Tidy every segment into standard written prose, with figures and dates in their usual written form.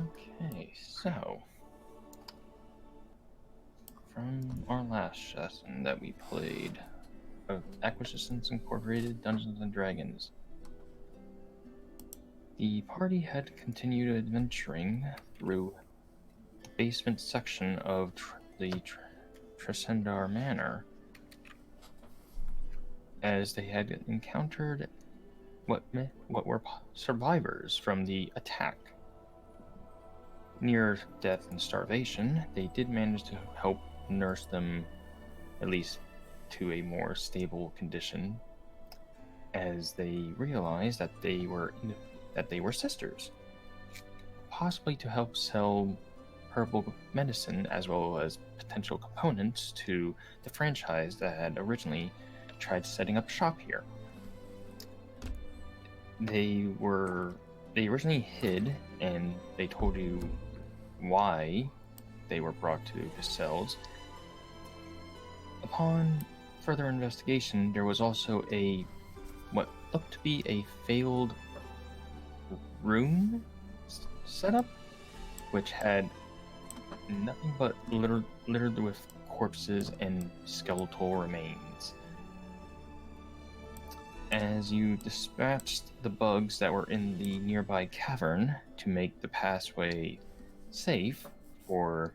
Okay, so from our last session that we played of Acquisitions Incorporated Dungeons and Dragons, the party had continued adventuring through the basement section of the Tresendar Manor, as they had encountered what were survivors from the attack. Near death and starvation, they did manage to help nurse them at least to a more stable condition, as they realized that they were sisters, possibly to help sell herbal medicine as well as potential components to the franchise that had originally tried setting up shop here. They originally hid, and they told you why they were brought to Castells. Upon further investigation, there was also what looked to be a failed room setup, which had nothing but littered with corpses and skeletal remains. As you dispatched the bugs that were in the nearby cavern to make the passway safe for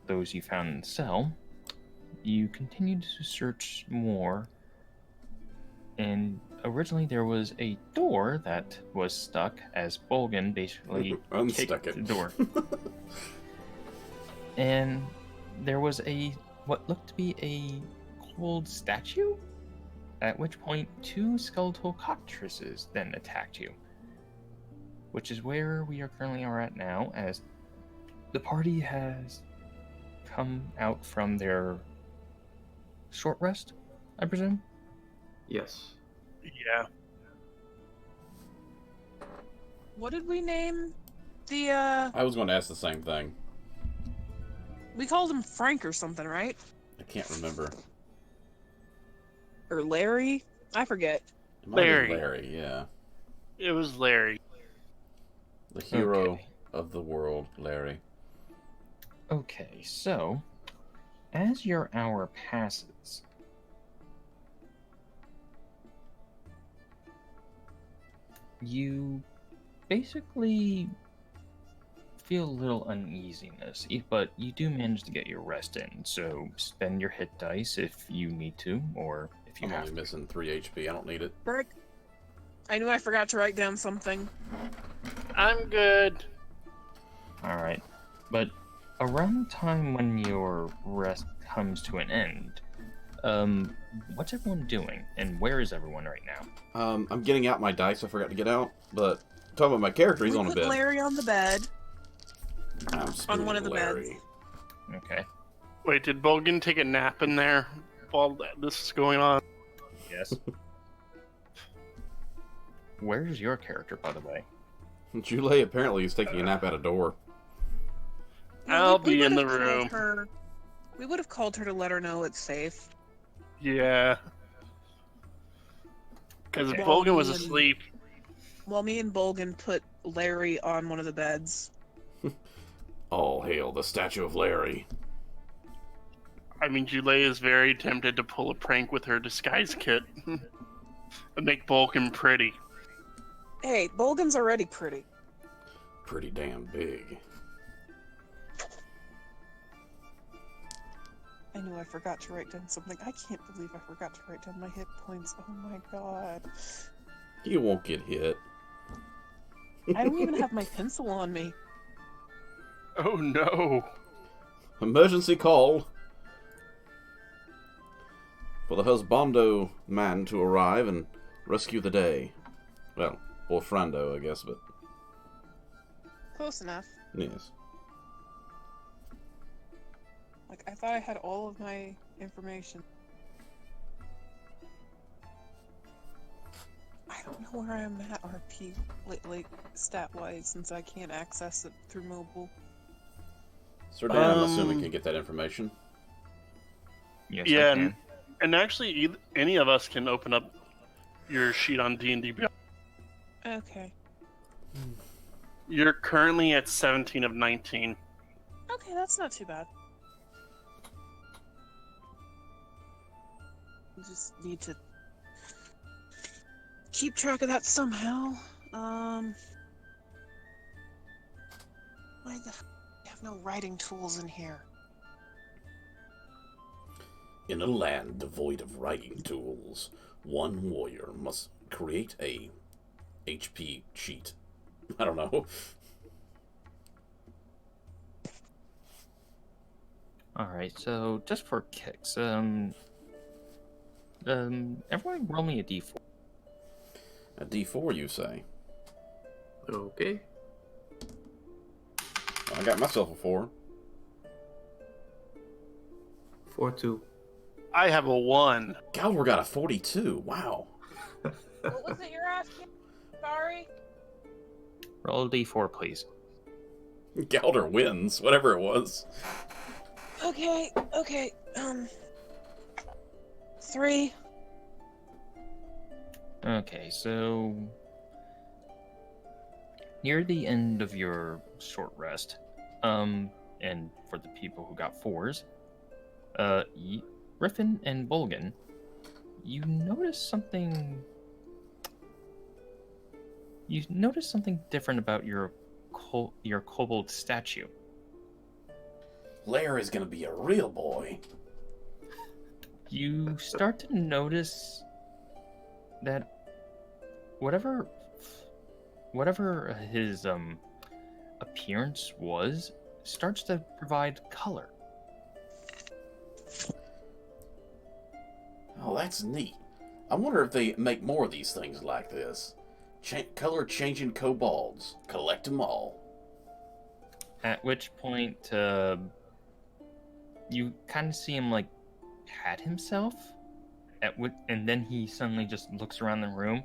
those you found in the cell, you continued to search more, and originally there was a door that was stuck, as Bolgan basically unstuck kicked it. the door. And there was what looked to be a cold statue, at which point 2 skeletal cockatrices then attacked you, which is where we are currently at now, as the party has come out from their short rest, I presume? Yes. Yeah. What did we name the, I was going to ask the same thing. we called him Frank or something, right? I can't remember. Or Larry? I forget. It might have been Larry. Larry, yeah. It was Larry. The hero Okay. of the world, Larry. Okay, so as your hour passes, you basically feel a little uneasiness, but you do manage to get your rest in, so spend your hit dice if you need to, or if you I'm have only to. missing 3 HP. I don't need it. Frank? I knew I forgot to write down something. I'm good. Alright, but around the time when your rest comes to an end, what's everyone doing, and where is everyone right now? I'm getting out my dice I forgot to get out, but talking about my character, he's We on a put bed. Larry on the bed. I'm spooning one of the Larry. beds. Okay. Wait, did Bogan take a nap in there while this is going on? Yes. Where's your character, by the way? Jule apparently is taking a nap at a door. I'll we be in the would've called room. her- we would have called her to let her know it's safe. Yeah. Because Okay. Bogan was Well, asleep. While me and Bolgan put Larry on one of the beds. All hail the statue of Larry. I mean, Jule is very tempted to pull a prank with her disguise kit and make Bogan pretty. Hey, Bolgan's already pretty. Pretty damn big. I knew I forgot to write down something. I can't believe I forgot to write down my hit points. Oh my god. You won't get hit. I don't even have my pencil on me. Oh no. Emergency call for the husbando man to arrive and rescue the day. Well, or Frando, I guess, but Close enough. yes. Like, I thought I had all of my information. I don't know where I'm at RP, like stat-wise, since I can't access it through mobile. Sir Dan, I'm assuming can get that information. Yes, Yeah, I can. and actually, any of us can open up your sheet on D&D Beyond. Okay. You're currently at 17 of 19. Okay, that's not too bad. We just need to keep track of that somehow. Why the I have no writing tools in here? In a land devoid of writing tools, one warrior must create a HP sheet. I don't know. Alright, so just for kicks, everyone roll me a d4. A D4, you say? Okay. I got myself a 4. 4-2. I have a 1. Galver got a 42. Wow. What was it you're asking? Sorry. Roll a d4, please. Galder wins, whatever it was. Okay. 3. Okay, so near the end of your short rest, and for the people who got 4s, Griffin and Bolgan, you notice something. You notice something different about your kobold statue. Lair is gonna be a real boy. You start to notice that whatever his appearance was starts to provide color. Oh, that's neat. I wonder if they make more of these things like this. Color changing kobolds. Collect them all. At which point, you kind of see him like pat himself. And then he suddenly just looks around the room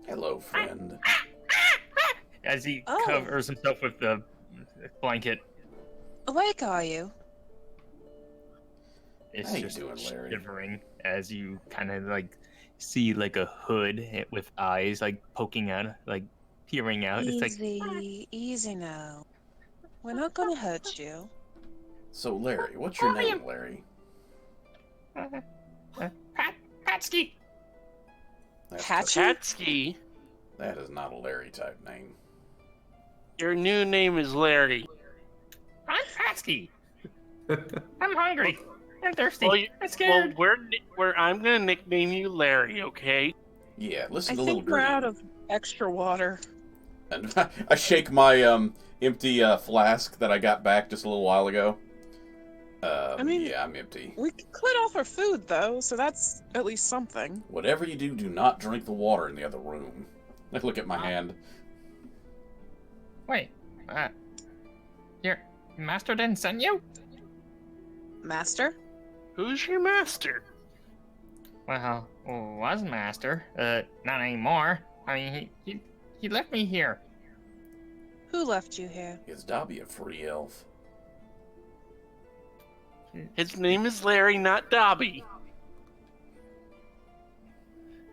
Hello, friend. as he Oh. covers himself with the blanket. Awake, are you? It's How you just doing, Larry? shivering as you kind of like see like a hood with eyes like poking out, like peering out. It's like Easy now. We're not gonna hurt you. So, Larry, what's your name, Larry? Patsky. That's- Patchy? Patsky, That is not a Larry type name. your new name is Larry. I'm Patsky. I'm hungry. I'm thirsty. Well, I'm scared. I'm gonna nickname you Larry, okay? Yeah, I listen to Little think we're Green. out of extra water. And I shake my empty flask that I got back just a little while ago. I mean- yeah, I'm empty. We cleared off our food though, so that's at least something. Whatever you do, do not drink the water in the other room. I look at my hand. Wait. Your master didn't send you? Master? Who's your master? Well, was master. Not anymore. I mean, he left me here. Who left you here? Is Dobby a free elf? His name is Larry, not Dobby.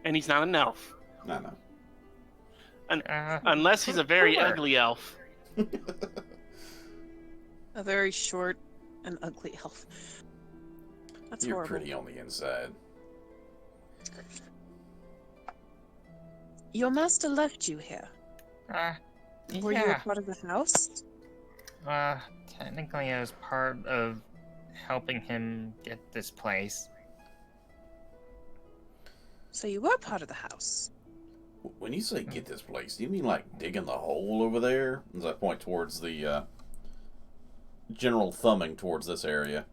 And he's not an elf. No. Unless he's a very Cooler. ugly elf. A very short and ugly elf. That's You're horrible. pretty on the inside. Your master left you here. Were you a Yeah. part of the house? Technically, I was part of helping him get this place. So you were part of the house. When you say get this place, do you mean like digging the hole over there? As I point towards the general thumbing towards this area.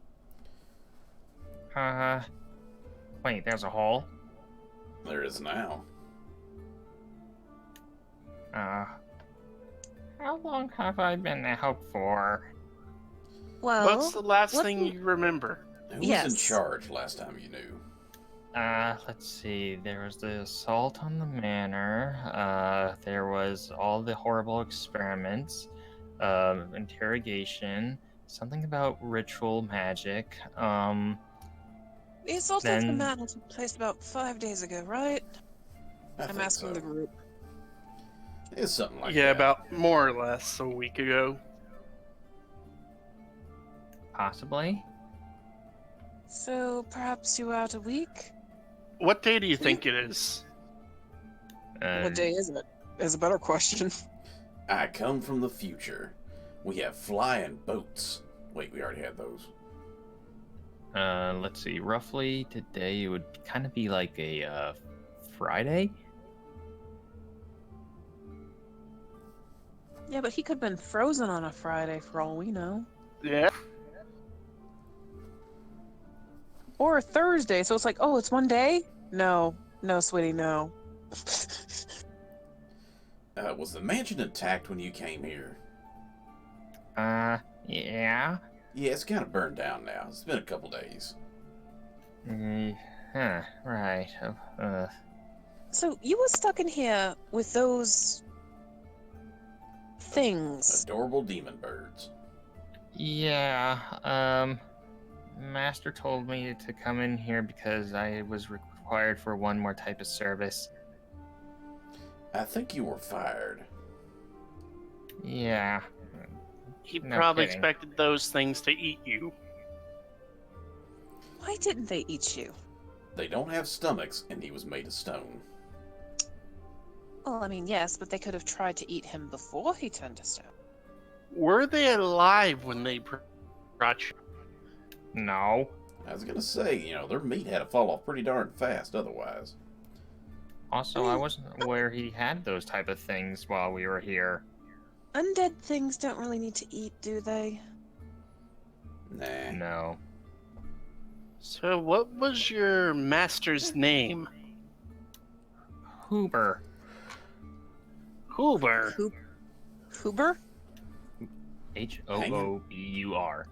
Wait, there's a hole? There is now. How long have I been out for? Well, What's the last what thing the- you remember? Who was in Yes. charge last time you knew? Let's see. There was the assault on the manor. There was all the horrible experiments, interrogation, something about ritual magic. the assault on the then- manor took place about 5 days ago, right? I I'm think asking so. the group. It's something like Yeah, that. about more or less a week ago. Possibly. So perhaps you out a week? What day do you think it is? What day is it? Is a better question. I come from the future. We have flying boats. Wait, we already had those. Let's see. Roughly today it would kind of be like a Friday. Yeah, but he could have been frozen on a Friday for all we know. Yeah. Or a Thursday, so it's like, oh, it's one day? No. No, sweetie, no. Was the mansion attacked when you came here? Yeah. Yeah, it's kind of burned down now. It's been a couple days. Right. So you were stuck in here with those things. Adorable demon birds. Yeah. Master told me to come in here because I was required for one more type of service. I think you were fired. Yeah. He No probably kidding. expected those things to eat you. Why didn't they eat you? They don't have stomachs, and he was made of stone. Well, I mean, yes, but they could have tried to eat him before he turned to stone. Were they alive when they brought you? No. I was gonna say, their meat had to fall off pretty darn fast otherwise. Also, I wasn't aware he had those type of things while we were here. Undead things don't really need to eat, do they? Nah. No. So, what was your master's name? Huber. Hoover. Huber? Hoobur.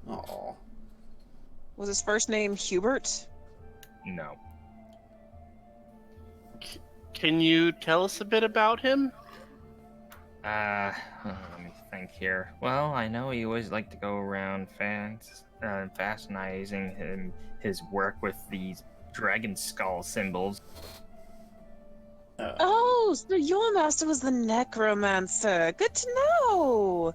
Aw. Was his first name Hubert? No. Can you tell us a bit about him? Let me think here. Well, I know he always liked to go around fascinating his work with these dragon skull symbols. Oh, so your master was the necromancer. Good to know.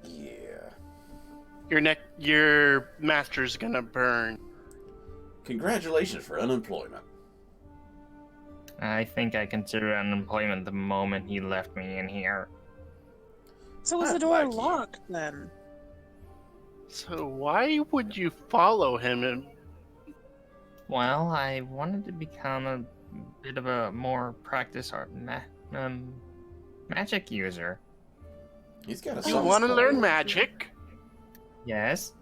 Yeah. Your master's gonna burn. Congratulations for unemployment. I think I consider unemployment the moment he left me in here. So was the I'd door like you. locked then? So why would you follow him? And Well, I wanted to become a bit of a more practiced magic user. He's got a you soft want to spot. learn magic? Yes.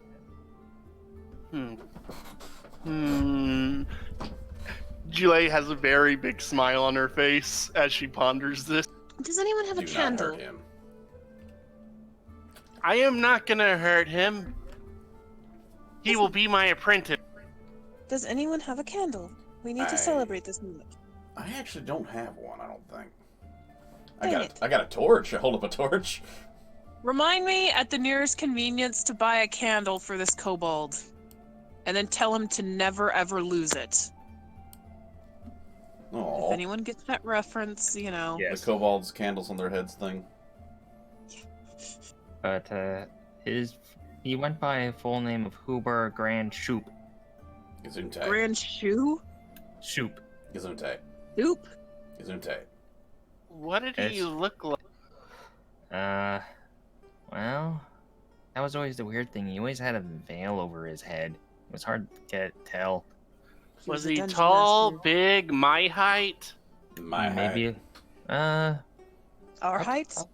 Julie has a very big smile on her face as she ponders this. Does anyone have a Do not candle? hurt him. I am not gonna hurt him. He will be my apprentice. Does anyone have a candle? We need to celebrate this moment. I actually don't have one, I don't think. Dang it. I got a torch. I hold up a torch. Remind me at the nearest convenience to buy a candle for this kobold. And then tell him to never ever lose it. If Aw. anyone gets that reference, Yes. The kobolds' candles on their heads thing. But he went by a full name of Huber Grand Shoop. Gesundheit. Grand shoe? Shoop. Gesundheit. Oop. Gesundheit. What did he It's- look like? Well, that was always the weird thing. He always had a veil over his head. It was hard to tell. Was a he dungeon tall, master. big, my height? My Maybe. height. Our heights?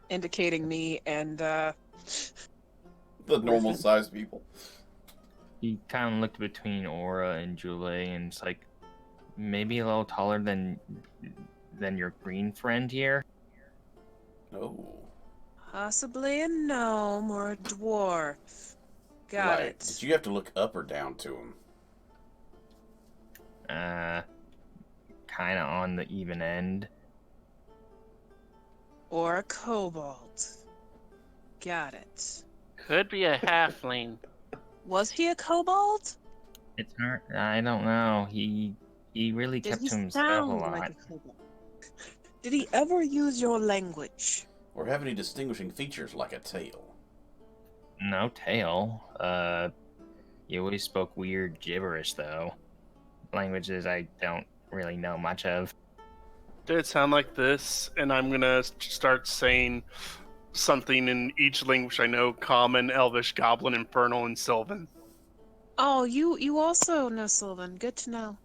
Indicating me and, The normal sized people. He kind of looked between Aura and Julie, and it's like maybe a little taller than your green friend here. Oh. possibly a gnome or a dwarf. Got Right. it. Did you have to look up or down to him? Kind of on the even end. Or a kobold. Got it. Could be a halfling. Was he a kobold? It's hard. I don't know. He really Did kept he to himself a sound lot. like a kobold? Did he ever use your language? Or have any distinguishing features like a tail? No tail. You always spoke weird gibberish, though. Languages I don't really know much of. Did it sound like this? And I'm gonna start saying something in each language I know: Common, Elvish, Goblin, Infernal, and Sylvan. Oh, you also know Sylvan. Good to know.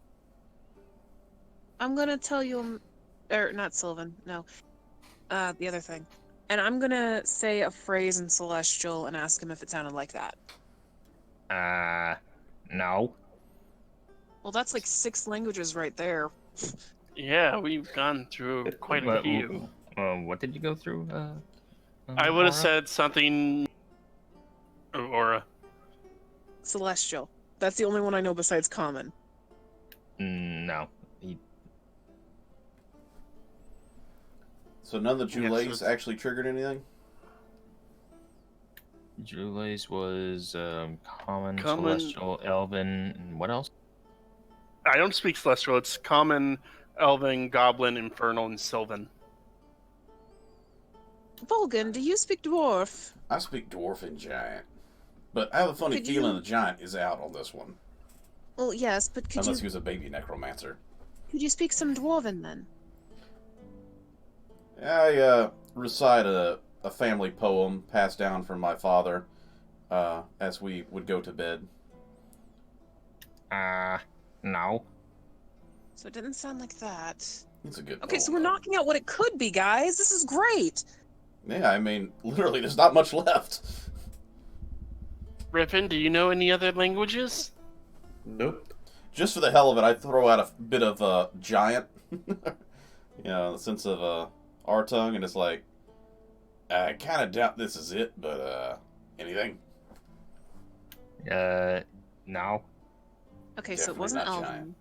I'm gonna tell you, or not Sylvan, no. The other thing. And I'm gonna say a phrase in Celestial and ask him if it sounded like that. No. Well, that's like 6 languages right there. Yeah, we've gone through quite a few. What did you go through? I would have Aura? said something. Or Celestial. That's the only one I know besides Common. No. So none of the Yes, Julays it's- actually triggered anything? Jules was common, Common- celestial, elven, and what else? I don't speak Celestial. It's Common, Elven, Goblin, Infernal, and Sylvan. Volgan, do you speak Dwarf? I speak Dwarf and Giant. But I have a funny Could feeling you- the Giant is out on this one. Well, yes, but Unless he was a baby necromancer. could you speak some Dwarven then? I recite a family poem passed down from my father as we would go to bed. No. So it didn't sound like that. It's a good Okay, poem, so we're though. knocking out what it could be, guys. This is great. Yeah, I mean, literally, there's not much left. Rippin, do you know any other languages? Nope. Just for the hell of it, I throw out a bit of Giant. The sense of our tongue, and it's like, I kind of doubt this is it, but anything? No. Okay, so it Definitely wasn't not Elven. giant.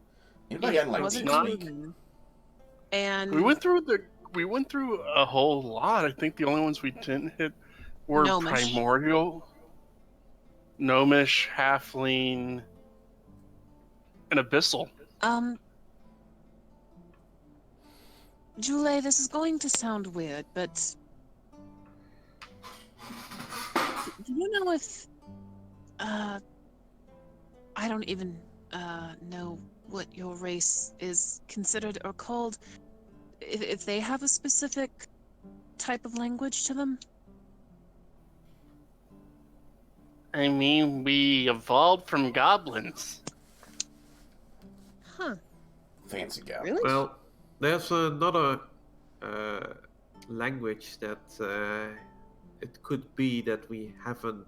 Anybody got It like wasn't deep not- speak? Dwarven. And We went through a whole lot. I think the only ones we didn't hit were Gnomish. Primordial, Gnomish, Halfling, and Abyssal. Jule, this is going to sound weird, but do you know if I don't even know what your race is considered or called, if they have a specific type of language to them? I mean, we evolved from goblins. Huh, Fancy guy. really? Well, there's another language that it could be that we haven't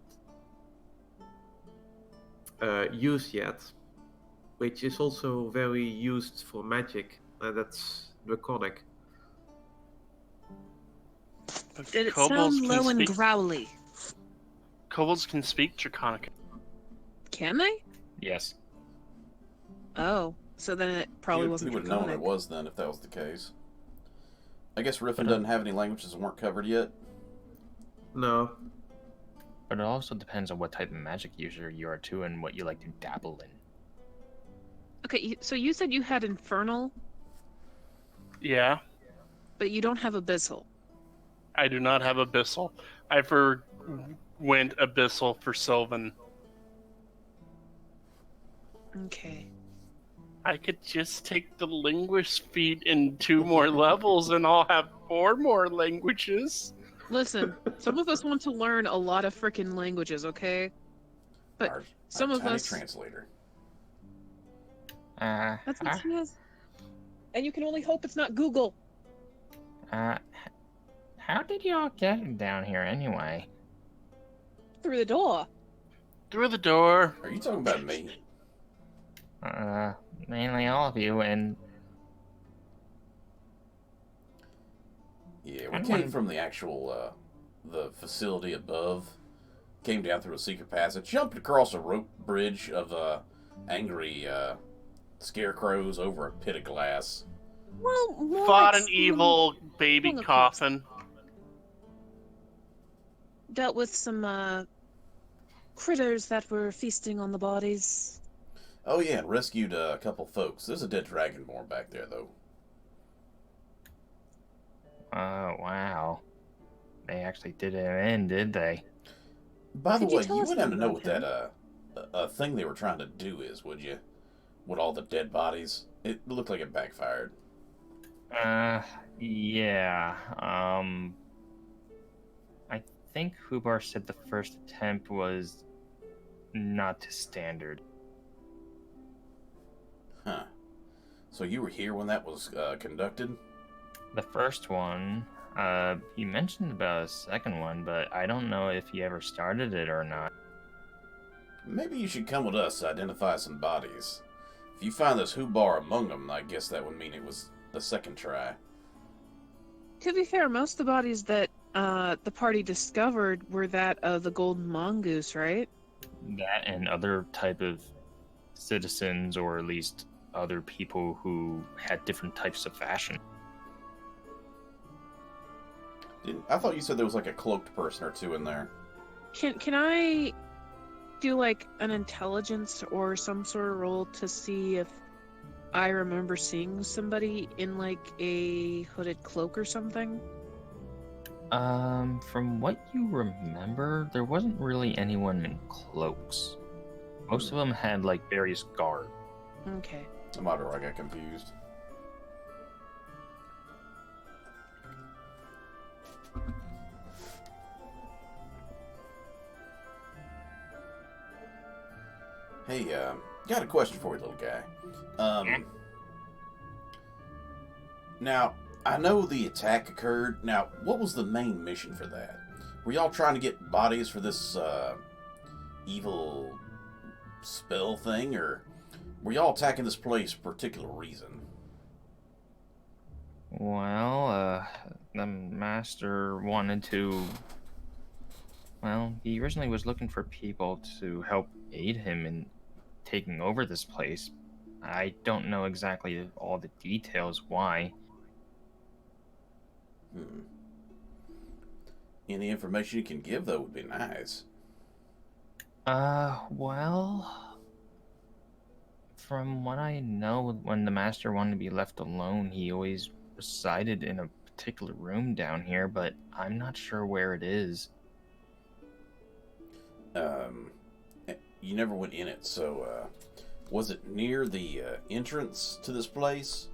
used yet, which is also very used for magic, and that's Draconic. Did it Kobolds sound can low and speak- growly? Kobolds can speak Draconic. Can they? Yes. Oh, so then it probably we wasn't would have known Draconic. it was then if that was the case. I guess Riffin doesn't have any languages that weren't covered yet. No, But it also depends on what type of magic user you are too, and what you like to dabble in. Okay, so you said you had Infernal, Yeah, but you don't have Abyssal. I do not have Abyssal. I went Abyssal for Sylvan. Okay. I could just take the linguist feat in 2 more levels and I'll have 4 more languages. Listen, some of us want to learn a lot of freaking languages, okay? But Our some of tiny us- translator. That's what she is. And you can only hope it's not Google. How did y'all get down here anyway? Through the door. Through the door. Are you talking about me? Mainly all of you, and Yeah, we I'm came like- from the actual the facility above. Came down through a secret passage, jumped across a rope bridge of angry scarecrows over a pit of glass. Well, more Fought like an someone evil baby Hung a coffin. Dealt with some critters that were feasting on the bodies. Oh yeah, and rescued a couple folks. There's a dead dragonborn back there though. actually did him in, did they? By the Could you way, tell you us wouldn't have more to know about what him? that thing they were trying to do is, would you? With all the dead bodies, it looked like it backfired. Yeah. I think Hubar said the first attempt was not to standard. Huh. So you were here when that was conducted? The first one, he mentioned about a second one, but I don't know if he ever started it or not. Maybe you should come with us to identify some bodies. If you find this Hubar among them, I guess that would mean it was the second try. To be fair, most of the bodies that the party discovered were that of the golden mongoose, right? That and other type of citizens, or at least other people who had different types of fashion. I thought you said there was like a cloaked person or two in there. Can I do like an intelligence or some sort of roll to see if I remember seeing somebody in like a hooded cloak or something? From what you remember, there wasn't really anyone in cloaks. Most of them had like various garb. Okay. I might have I got confused. Hey, got a question for you, little guy. Now, I know the attack occurred. Now, what was the main mission for that? Were y'all trying to get bodies for this, evil spell thing, or were y'all attacking this place for a particular reason? Well, the master wanted to. Well, he originally was looking for people to help aid him in taking over this place. I don't know exactly all the details why. Any information you can give, though, would be nice. Well, from what I know, when the master wanted to be left alone, he always resided in a particular room down here, but I'm not sure where it is. You never went in it, so, was it near the entrance to this place?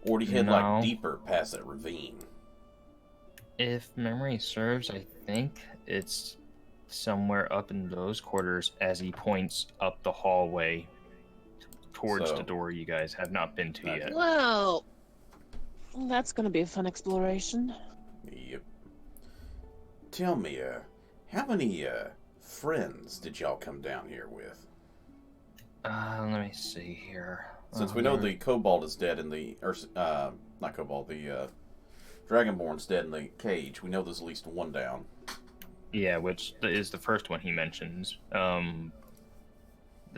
Or did you head, No. like, deeper past that ravine? If memory serves, I think it's somewhere up in those quarters as he points up the hallway towards So- the door you guys have not been to Okay. yet. Well, that's gonna be a fun exploration. Yep. Tell me, how many, friends did y'all come down here with? Let me see here. Since we know the kobold is dead in the, or, not kobold, the, dragonborn's dead in the cage, we know there's at least one down. Yeah, which is the first one he mentions. The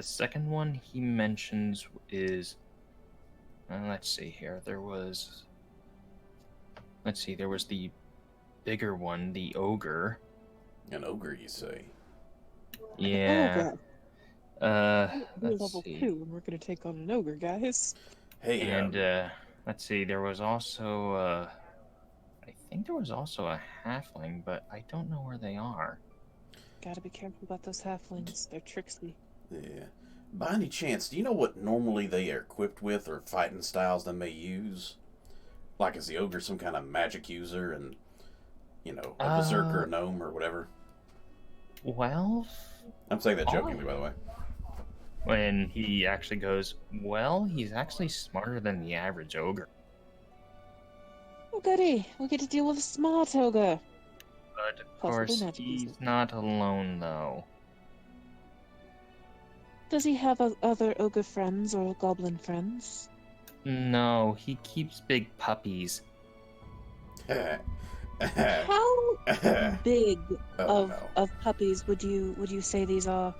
second one he mentions is. Let's see here. There was the bigger one, the ogre. An ogre, you say? Yeah. We're Let's level see. 2 and we're gonna take on an ogre, guys. Hey, And let's see. There was also I think there was also a halfling, but I don't know where they are. Gotta be careful about those halflings. They're tricksy. yeah. By any chance, do you know what normally they are equipped with or fighting styles they may use? Like, is the ogre some kind of magic user and, you know, a berserker, a gnome, or whatever? Well, I'm saying that jokingly, by the way. when he actually goes, well, he's actually smarter than the average ogre. Oh, goody! We get to deal with a smart ogre. But of Possibly course, magic he's user. not alone, though. Does he have other ogre friends or goblin friends? No, he keeps big puppies. How big Oh, no. of puppies would you say these are?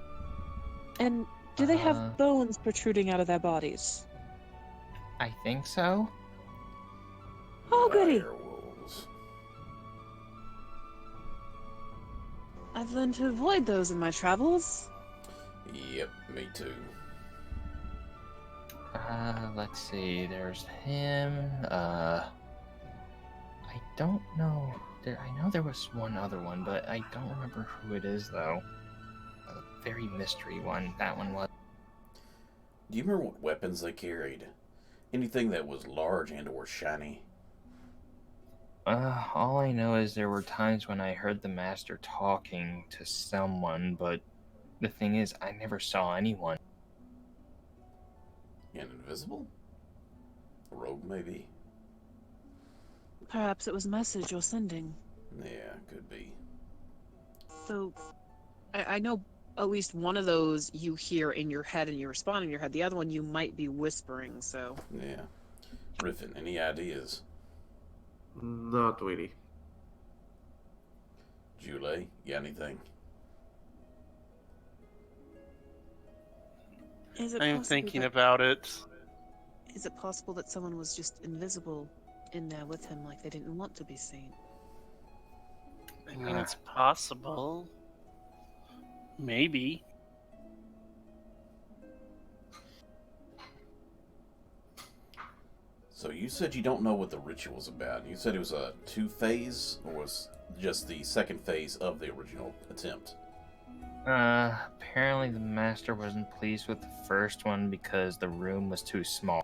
And do they Uh, have bones protruding out of their bodies? I think so. Oh, goody! Direwolves. I've learned to avoid those in my travels. Yep, me too. Let's see. There's him. I don't know. I know there was one other one, but I don't remember who it is though. A very mystery one. That one was. Do you remember what weapons they carried? Anything that was large and or shiny? All I know is there were times when I heard the master talking to someone, but the thing is, I never saw anyone. And invisible? A rogue, maybe? Perhaps it was a message you're sending. Yeah, could be. So, I know at least one of those you hear in your head and you respond in your head. The other one you might be whispering, so... Yeah. Griffin, any ideas? Not really. Jule, you got anything? Is it I'm possible thinking that, about it. Is it possible that someone was just invisible in there with him, like they didn't want to be seen? I mean, it's possible. Maybe. So you said you don't know what the ritual was about. You said it was a 2-phase, or was just the second phase of the original attempt? Apparently the master wasn't pleased with the first one because the room was too small.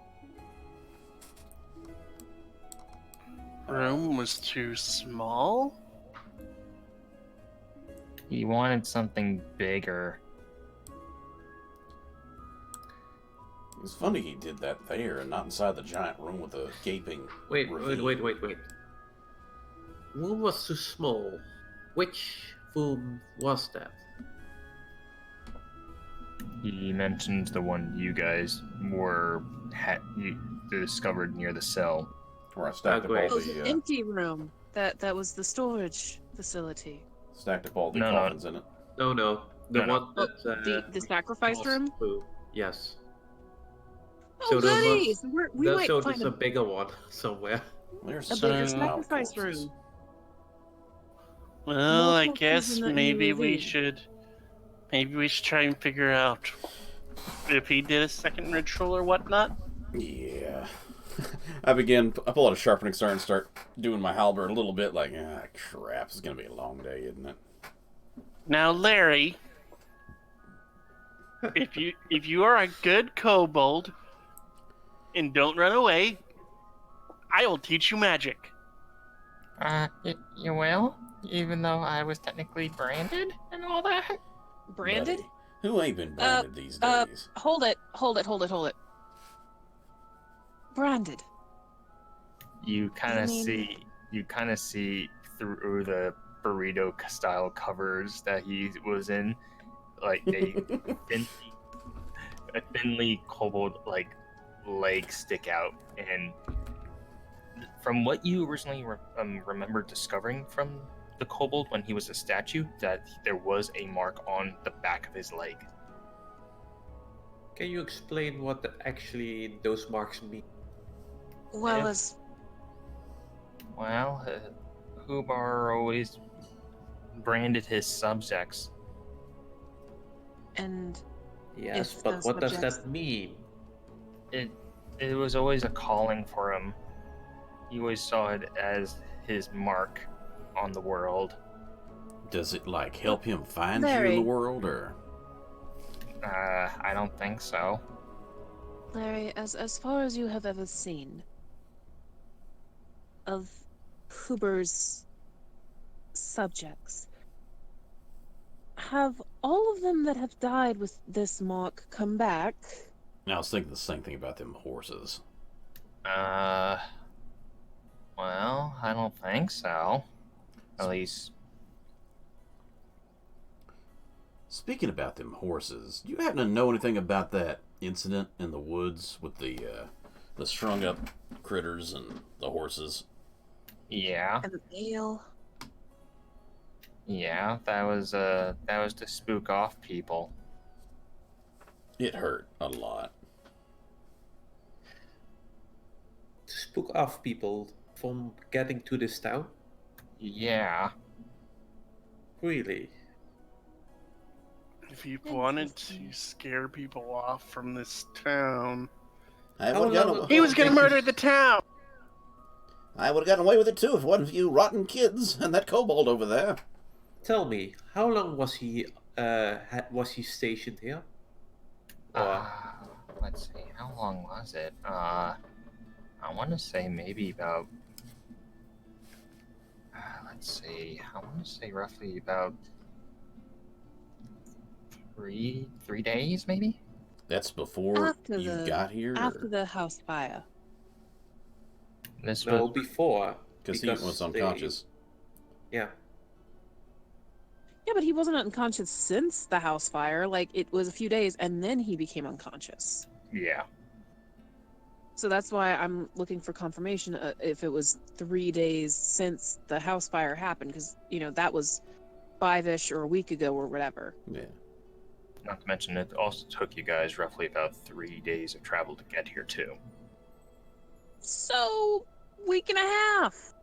Room was too small? He wanted something bigger. It's funny he did that there and not inside the giant room with a gaping Wait. ravine. Room was too small. Which room was that? He mentions the one you guys you discovered near the cell. Where I stacked up great. all Oh, the the empty room. That was the storage facility. No. coffins in it. No. The No. one that... The sacrifice was room? through. Yes. Oh, So there goodies! We might so find there's a bigger one somewhere. There's a so bigger many sacrifice corpses. room. Well, More I corpses guess than that maybe you we revealed. should... Maybe we should try and figure out if he did a second ritual or whatnot. Yeah. I pull out a sharpening stone and start doing my halberd a little bit like, crap, this is going to be a long day, isn't it? Now, Larry, if you are a good kobold and don't run away, I will teach you magic. You will? Even though I was technically branded and all that? Branded? Buddy, who ain't been branded these days? Hold it. Branded. You kind of mean- see through the burrito style covers that he was in, like a thinly kobold like legs stick out, and from what you originally remember discovering from the kobold when he was a statue, that there was a mark on the back of his leg. Can you explain what actually those marks mean? Well, Yeah. as Well, Hubar always branded his subjects. and Yes, If but those what does subjects- that mean? It was always a calling for him. He always saw it as his mark on the world. Does it, like, help him find you in Larry. the world, or? I don't think so. Larry, as far as you have ever seen of Huber's subjects, have all of them that have died with this mark come back? I was thinking the same thing about them horses. Well, I don't think so. At least, Speaking about them horses, do you happen to know anything about that incident in the woods with the strung up critters and the horses? yeah, And ale. that was to spook off people. It hurt a lot. To spook off people from getting to this town? Yeah, Really? If you wanted to scare people off from this town, I How haven't got long no- ago- he was gonna Thank you. murder the town. I would have gotten away with it too if it wasn't for you rotten kids and that kobold over there. Tell me, how long was he stationed here? Or Let's see, how long was it? I want to say maybe about. Let's see. I want to say roughly about three days, maybe. That's before After you got here? After the house fire. This no, was before. Because he was unconscious. Yeah. Yeah, but he wasn't unconscious since the house fire. Like, it was a few days, and then he became unconscious. yeah. So that's why I'm looking for confirmation if it was 3 days since the house fire happened, because, that was 5-ish or a week ago or whatever. Yeah. Not to mention, it also took you guys roughly about 3 days of travel to get here too. So, week and a half.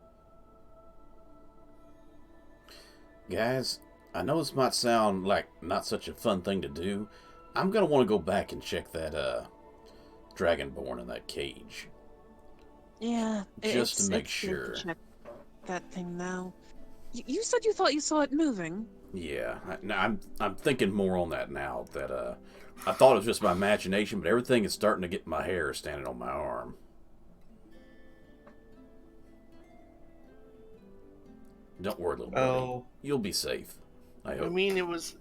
Guys, I know this might sound like not such a fun thing to do. I'm going to want to go back and check that Dragonborn in that cage. Yeah, Just to make it's good to sure. check that thing now. You said you thought you saw it moving. Yeah, I'm thinking more on that now. That I thought it was just my imagination, but everything is starting to get my hair standing on my arm. Don't worry, little birdie. Oh, You'll be safe. I I hope. mean, it was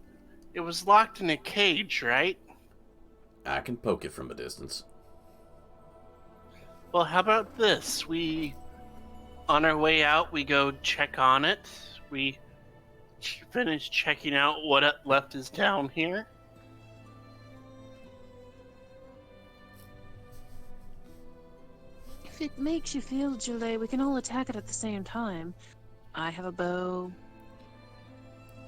locked in a cage, right? I can poke it from a distance. Well, how about this? On our way out, we go check on it. We finish checking out what left is down here. If it makes you feel, Julie, we can all attack it at the same time. I have a bow.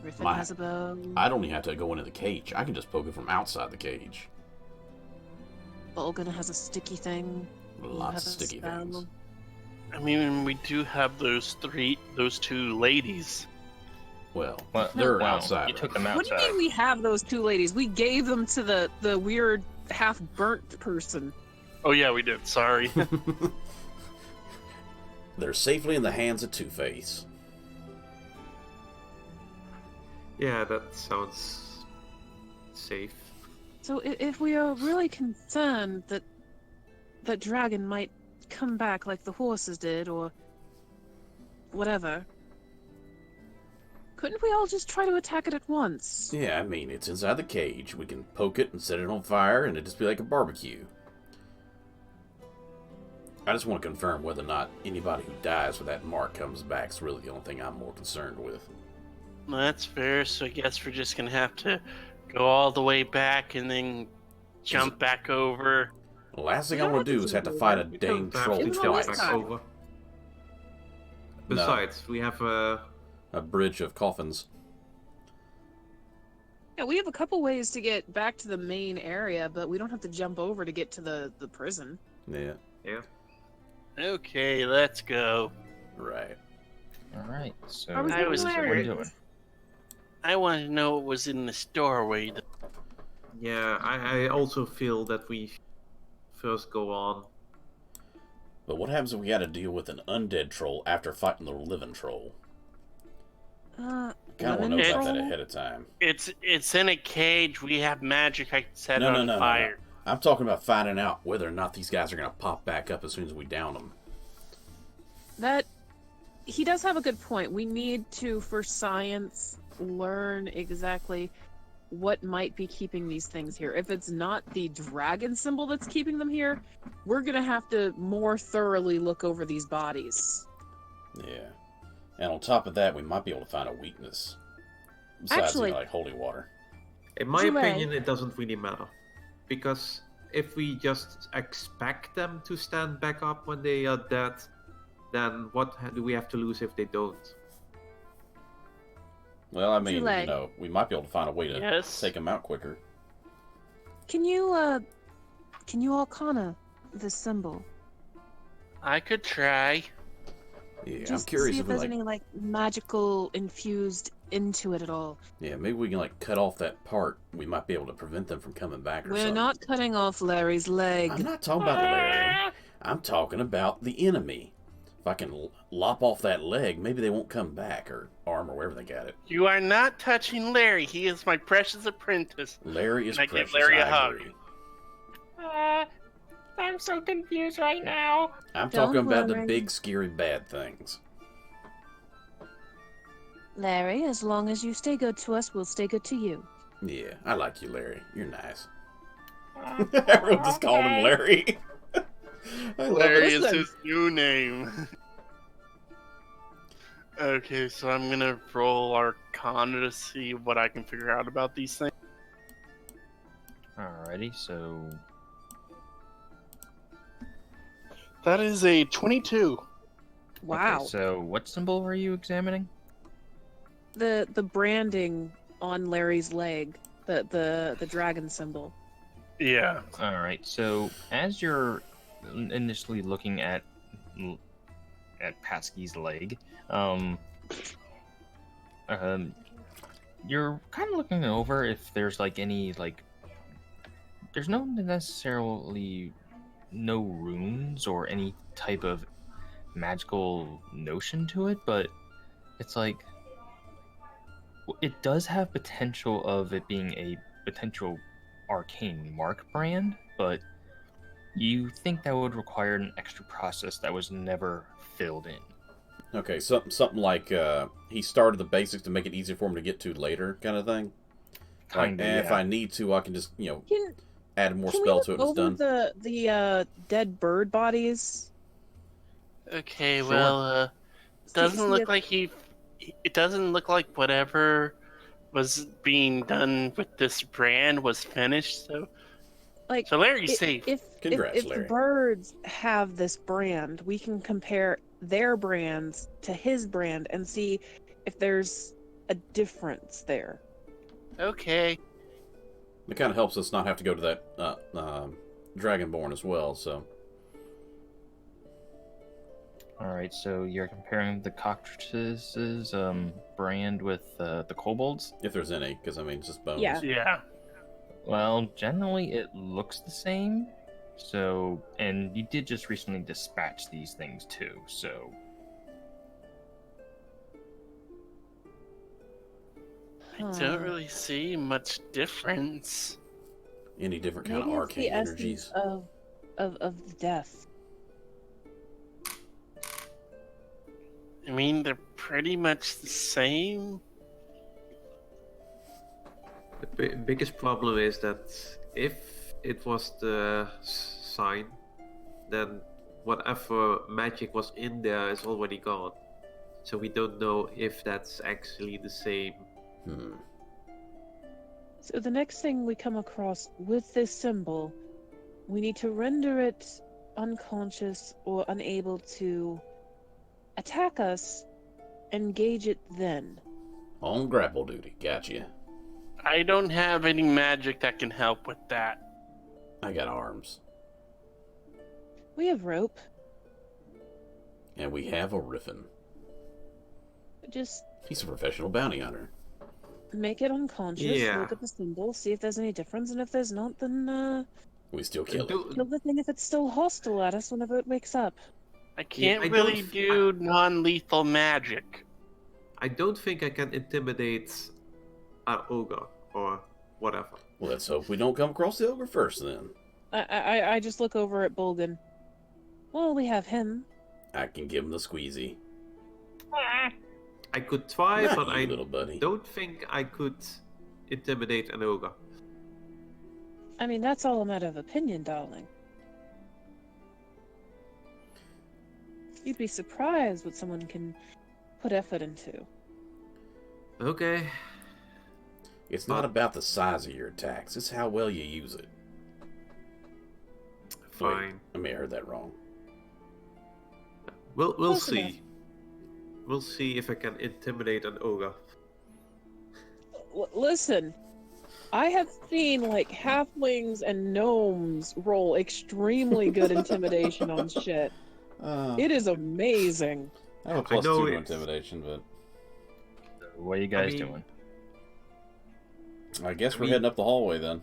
Griffin My- has a bow. I don't even have to go into the cage. I can just poke it from outside the cage. Bolgan has a sticky thing. You Lots have of a sticky spell. things. I mean, we do have those two ladies. Well, Well, they're well, outside. You right took them now. What do outside. you mean we have those two ladies? We gave them to the weird half-burnt person. Oh yeah, we did. Sorry. They're safely in the hands of Two-Face. yeah, that sounds safe. So if we are really concerned that dragon might come back like the horses did, or whatever, couldn't we all just try to attack it at once? Yeah, I mean, it's inside the cage. We can poke it and set it on fire, and it'd just be like a barbecue. I just want to confirm whether or not anybody who dies with that mark comes back is really the only thing I'm more concerned with. That's fair. So I guess we're just gonna have to go all the way back and then jump back over. The last thing I You want don't to do have is to have to do fight that. a We dang don't have troll to Even go though twice. this back time. over. Besides, we have A bridge of coffins. Yeah, we have a couple ways to get back to the main area, but we don't have to jump over to get to the prison. Yeah, Okay, let's go. right. All right. So Are we I what was is everyone married? doing? I want to know what was in this doorway. yeah, I also feel that we first go on. But what happens if we got to deal with an undead troll after fighting the living troll? Uh, Kind of want to lemon know about troll? that ahead of time. It's in a cage. We have magic. I can set it on No. fire. I'm talking about finding out whether or not these guys are going to pop back up as soon as we down them. That he does have a good point. We need to, for science, learn exactly what might be keeping these things here. If it's not the dragon symbol that's keeping them here, we're gonna have to more thoroughly look over these bodies. Yeah. And on top of that, we might be able to find a weakness. Besides, Actually- like holy water. In my July. opinion, it doesn't really matter. Because if we just expect them to stand back up when they are dead, then what do we have to lose if they don't? Well, I mean, Delay. we might be able to find a way to Yes. take them out quicker. Can you arcana this symbol? I could try. Yeah, I'm Just curious see if if we there's any magical infused into it at all. yeah, maybe we can cut off that part. We might be able to prevent them from coming back or We're something. not cutting off Larry's leg. I'm not talking about Larry. I'm talking about the enemy. If I can lop off that leg, maybe they won't come back, or arm, or wherever they got it. You are not touching Larry. He is my precious apprentice. Larry is And I give precious, Larry a I hug. agree. I'm so confused right now. I'm Don't talking about the worry. big, scary, bad things. Larry, as long as you stay good to us, we'll stay good to you. Yeah, I like you, Larry. You're nice. Uh, Everyone just called him okay. Larry. I love Larry it. is Listen. his new name. Okay, so I'm gonna roll Arcana to see what I can figure out about these things. Alrighty, so That is a 22. Wow. Okay, so what symbol were you examining? The branding on Larry's leg, the dragon symbol. Yeah. All right. So as you're initially looking at Pasky's leg, you're kind of looking over if there's like any like. There's no necessarily no runes or any type of magical notion to it, but it's like it does have potential of it being a potential arcane mark brand, but you think that would require an extra process that was never filled in. Okay, something like he started the basics to make it easier for him to get to later, kind of thing. Kinda, Like, if yeah. I need to, I can just Can add more can we spell look to it and it's over done. the dead bird bodies? Okay, Sure. well, doesn't See look if- like it doesn't look like whatever was being done with this brand was finished, like so Larry's i- safe. Congrats, if the Larry. birds have this brand, we can compare their brands to his brand and see if there's a difference there. Okay. It kind of helps us not have to go to that Dragonborn as well, so... Alright, so you're comparing the cockroaches' brand with the kobolds? If there's any, because, I mean, it's just bones. Yeah. Yeah. Well, generally it looks the same. So, and you did just recently dispatch these things too, so... I don't really see much difference. Any different kind Maybe of it's the arcane essence energies. of death. I mean, they're pretty much the same. The biggest problem is that if it was the sign, then whatever magic was in there is already gone. So we don't know if that's actually the same. So the next thing we come across with this symbol, we need to render it unconscious or unable to attack us, engage it then. On grapple duty, gotcha. I don't have any magic that can help with that. I got arms. We have rope. And we have a riffin. Just He's a professional bounty hunter. make it unconscious, Yeah. look at the symbol, see if there's any difference, and if there's not, then We still kill it. kill the thing if it's still hostile at us whenever it wakes up. I can't I really don't- do non-lethal magic. I don't think I can intimidate an ogre or whatever. Well, let's hope we don't come across the ogre first, then. I just look over at Bolgan. Well, we have him. I can give him the squeezy. I could try, Not but you, I little buddy. don't think I could intimidate an ogre. I mean, that's all a matter of opinion, darling. You'd be surprised what someone can put effort into. Okay. It's not about the size of your attacks, it's how well you use it. Fine. Wait, I may have heard that wrong. We'll Close see. enough. We'll see if I can intimidate an ogre. Listen, I have seen like halflings and gnomes roll extremely good intimidation on shit. It is amazing. I have a I know +2 to it's- intimidation, but What are you guys mean- doing? I guess we're mean- heading up the hallway then.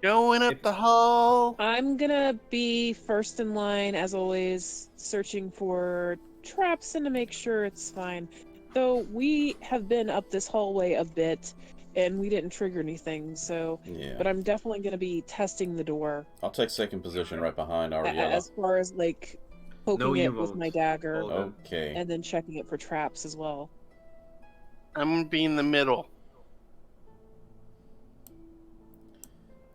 Going up If- the hall. I'm gonna be first in line, as always, searching for traps and to make sure it's fine. Though we have been up this hallway a bit, and we didn't trigger anything, so... Yeah. But I'm definitely gonna be testing the door. I'll take second position right behind our yellow. As far as, like, poking No, you it with won't. my dagger, All good. Okay. and then checking it for traps as well. I'm gonna be in the middle.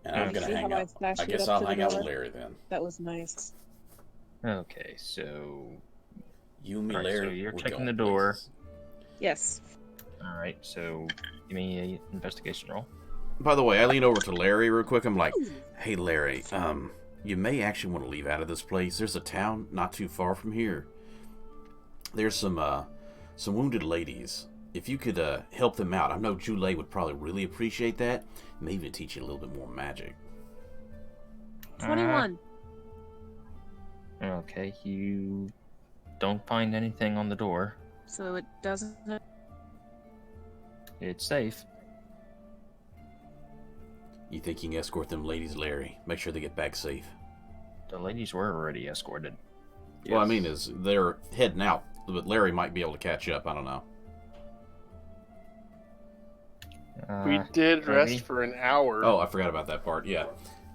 And I'm You gonna see hang how I out. flashed I it guess up I'll to the hang out with door? Larry then. That was nice. Okay, so You and me, Alright, so Larry. you're we're checking going the door. places. Yes. all right. So give me a investigation roll. By the way, I lean over to Larry real quick. I'm like, "Hey, Larry. You may actually want to leave out of this place. There's a town not too far from here. There's some wounded ladies. If you could help them out, I know Jule would probably really appreciate that. Maybe teach you a little bit more magic." 21. Okay, you don't find anything on the door. So it doesn't... It's safe. You think you can escort them ladies, Larry? Make sure they get back safe. The ladies were already escorted. Well, I Yes. mean, is they're heading out, but Larry might be able to catch up. I don't know. We did rest maybe. for an hour. Oh, I forgot about that part. Yeah.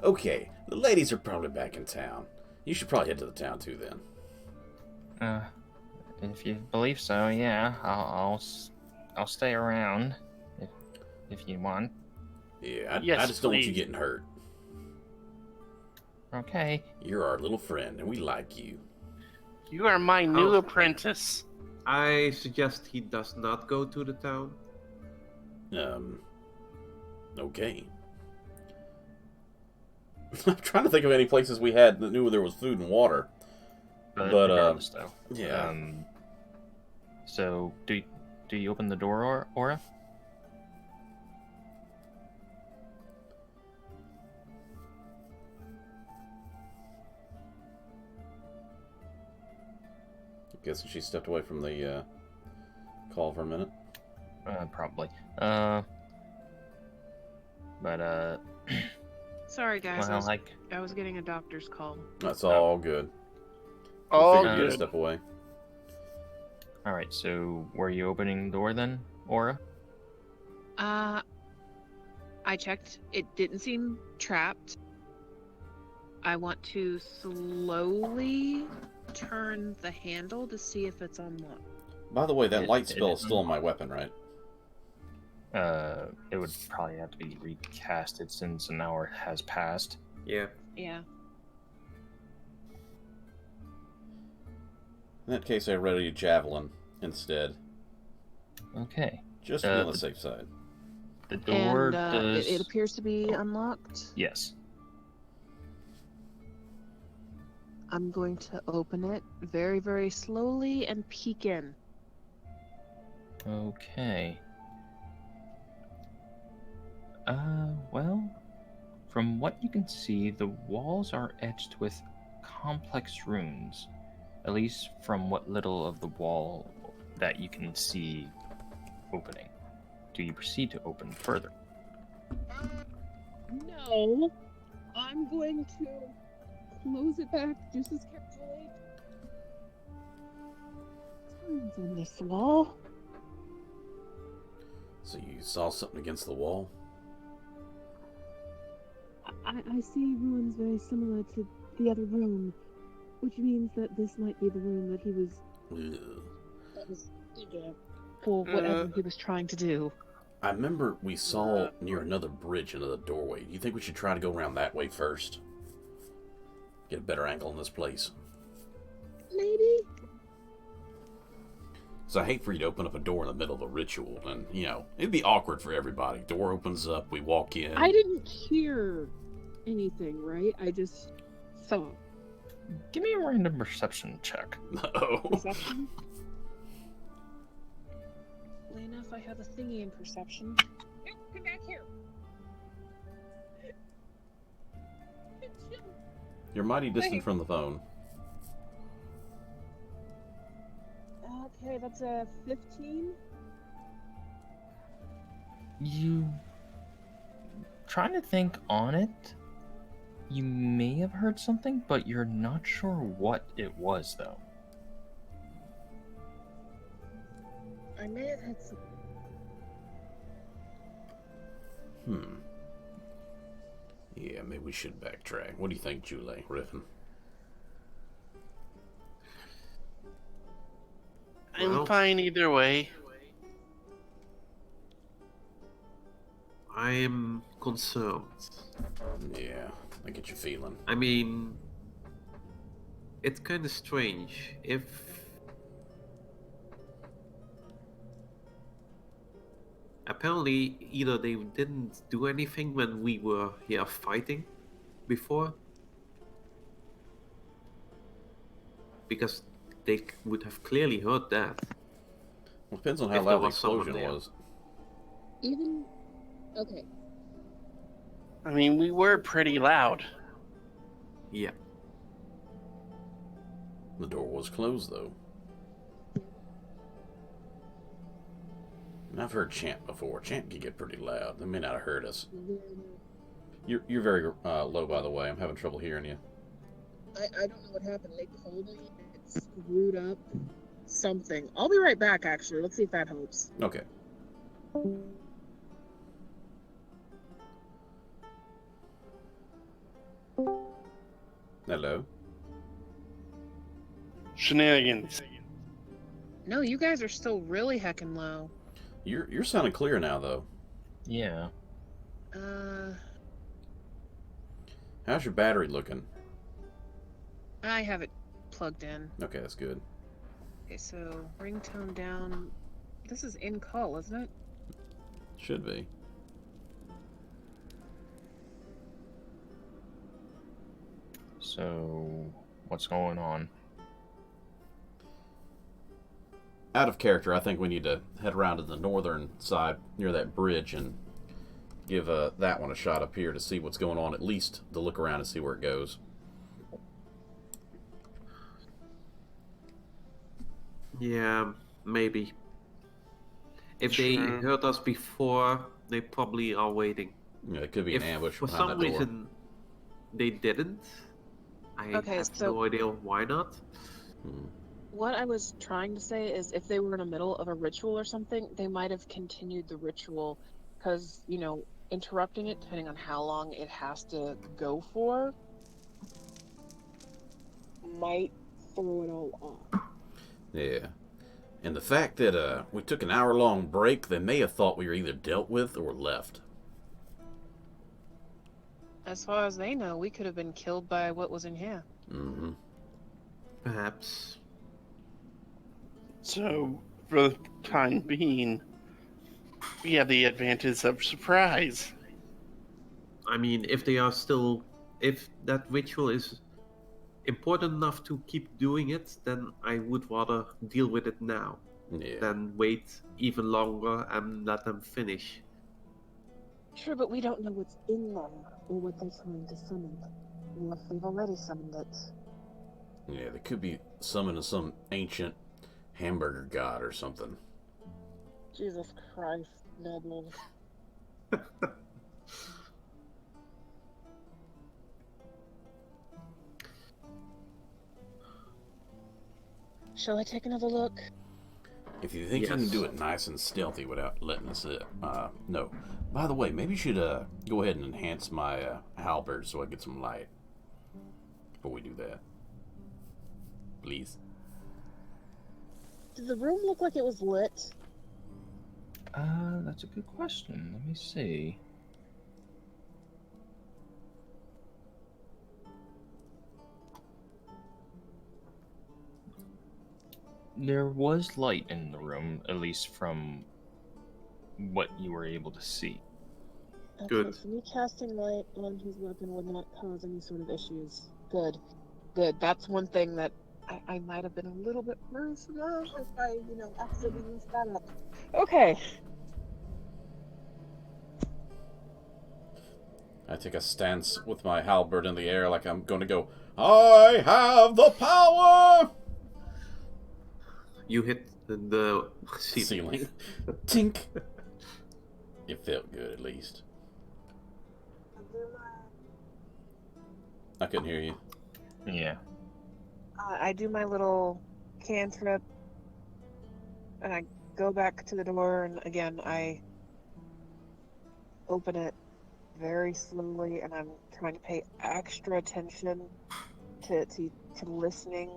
Okay, the ladies are probably back in town. You should probably head to the town too, then. If you believe so, yeah, I'll stay around if you want. Yeah, I Yes, just don't want you please. getting hurt. Okay. You're our little friend, and we like you. You are my new Oh. apprentice. I suggest he does not go to the town. Okay. I'm trying to think of any places we had that knew there was food and water. But, regardless, though. Yeah. So do you open the door, Aura? Guessing she stepped away from the call for a minute. Probably. Sorry, guys. Well, like, I was getting a doctor's call. That's all good. All Figured you'd good. step away. all right. So were you opening the door then, Aura? I checked. It didn't seem trapped. I want to slowly turn the handle to see if it's unlocked. By the way, that It- light it spell is is still on my weapon, right? It would probably have to be recasted since an hour has passed. Yeah. Yeah. In that case, I ready a javelin instead, Okay. just to be on the- the safe side. The door And does. it appears to be unlocked. Yes. I'm going to open it very, very slowly and peek in. Okay. Well, from what you can see, the walls are etched with complex runes. At least from what little of the wall that you can see opening. Do you proceed to open further? No. I'm going to close it back just as carefully. Turns on this wall. So you saw something against the wall? I see ruins very similar to the other room, which means that this might be the room that he was Ugh. for whatever he was trying to do. I remember we saw near another bridge another doorway. Do you think we should try to go around that way first? Get a better angle on this place. Maybe. So I hate for you to open up a door in the middle of a ritual, and, you know, it'd be awkward for everybody. Door opens up, we walk in. I didn't hear anything, right? I just saw. Give me a random perception check. No. Perception? Well, enough, I have a thingy in perception. Hey, come back here. You're mighty distant from the phone. Okay, that's a 15. You trying to think on it, You may have heard something, but you're not sure what it was, though. I may have had some. Yeah, maybe we should backtrack. What do you think, Julie? Riffin? I'm Well- fine either way. I'm concerned. Yeah, I get your feeling. I mean, it's kind of strange. If apparently either they didn't do anything when we were here fighting before, because they would have clearly heard that. Well, depends on how If there loud the was someone explosion there. was. Even. Okay. I mean, we were pretty loud. Yeah. The door was closed, though. And I've heard chant before. Chant can get pretty loud. They may not have heard us. You're very low, by the way. I'm having trouble hearing you. I don't know what happened. They told me it screwed up something. I'll be right back, actually. Let's see if that helps. Okay. Hello? Shenanigans. No, you guys are still really heckin' low. You're sounding clear now, though. Yeah. How's your battery looking? I have it plugged in. Okay, that's good. Okay, so ringtone down. This is in call, isn't it? Should be. So, what's going on? Out of character, I think we need to head around to the northern side near that bridge and give that one a shot up here to see what's going on, at least to look around and see where it goes. Yeah, maybe. If they Sure. heard us before, they probably are waiting. You know, it could be If an ambush for behind some that door. reason they didn't, I Okay, have so- no idea why not. What I was trying to say is if they were in the middle of a ritual or something, they might have continued the ritual because, interrupting it, depending on how long it has to go for, might throw it all off. Yeah. And the fact that we took an hour-long break, they may have thought we were either dealt with or left. As far as they know, we could have been killed by what was in here. Mm-hmm. Perhaps. So, for the time being, we have the advantage of surprise. I mean, if that ritual is important enough to keep doing it, then I would rather deal with it now Yeah. than wait even longer and let them finish. Sure, but we don't know what's in them or what they're trying to summon. Or if they've already summoned it. Yeah, they could be summoning some ancient hamburger god or something. Jesus Christ, Nobles. Shall I take another look? If you think you can Yes. do it nice and stealthy without letting us no. By the way, maybe you should go ahead and enhance my halberd so I get some light before we do that. Please. Did the room look like it was lit? That's a good question. Let me see. There was light in the room, at least from what you were able to see. Okay, Good. so me casting light on his weapon would not cause any sort of issues. Good. Good. That's one thing that I might have been a little bit worried about if I, accidentally messed that up. Okay. I take a stance with my halberd in the air like I'm going to go, I have the power! You hit the Ceiling. Tink. It felt good, at least. I couldn't hear you. Yeah. I do my little cantrip, and I go back to the door, and again, I open it very slowly, and I'm trying to pay extra attention to listening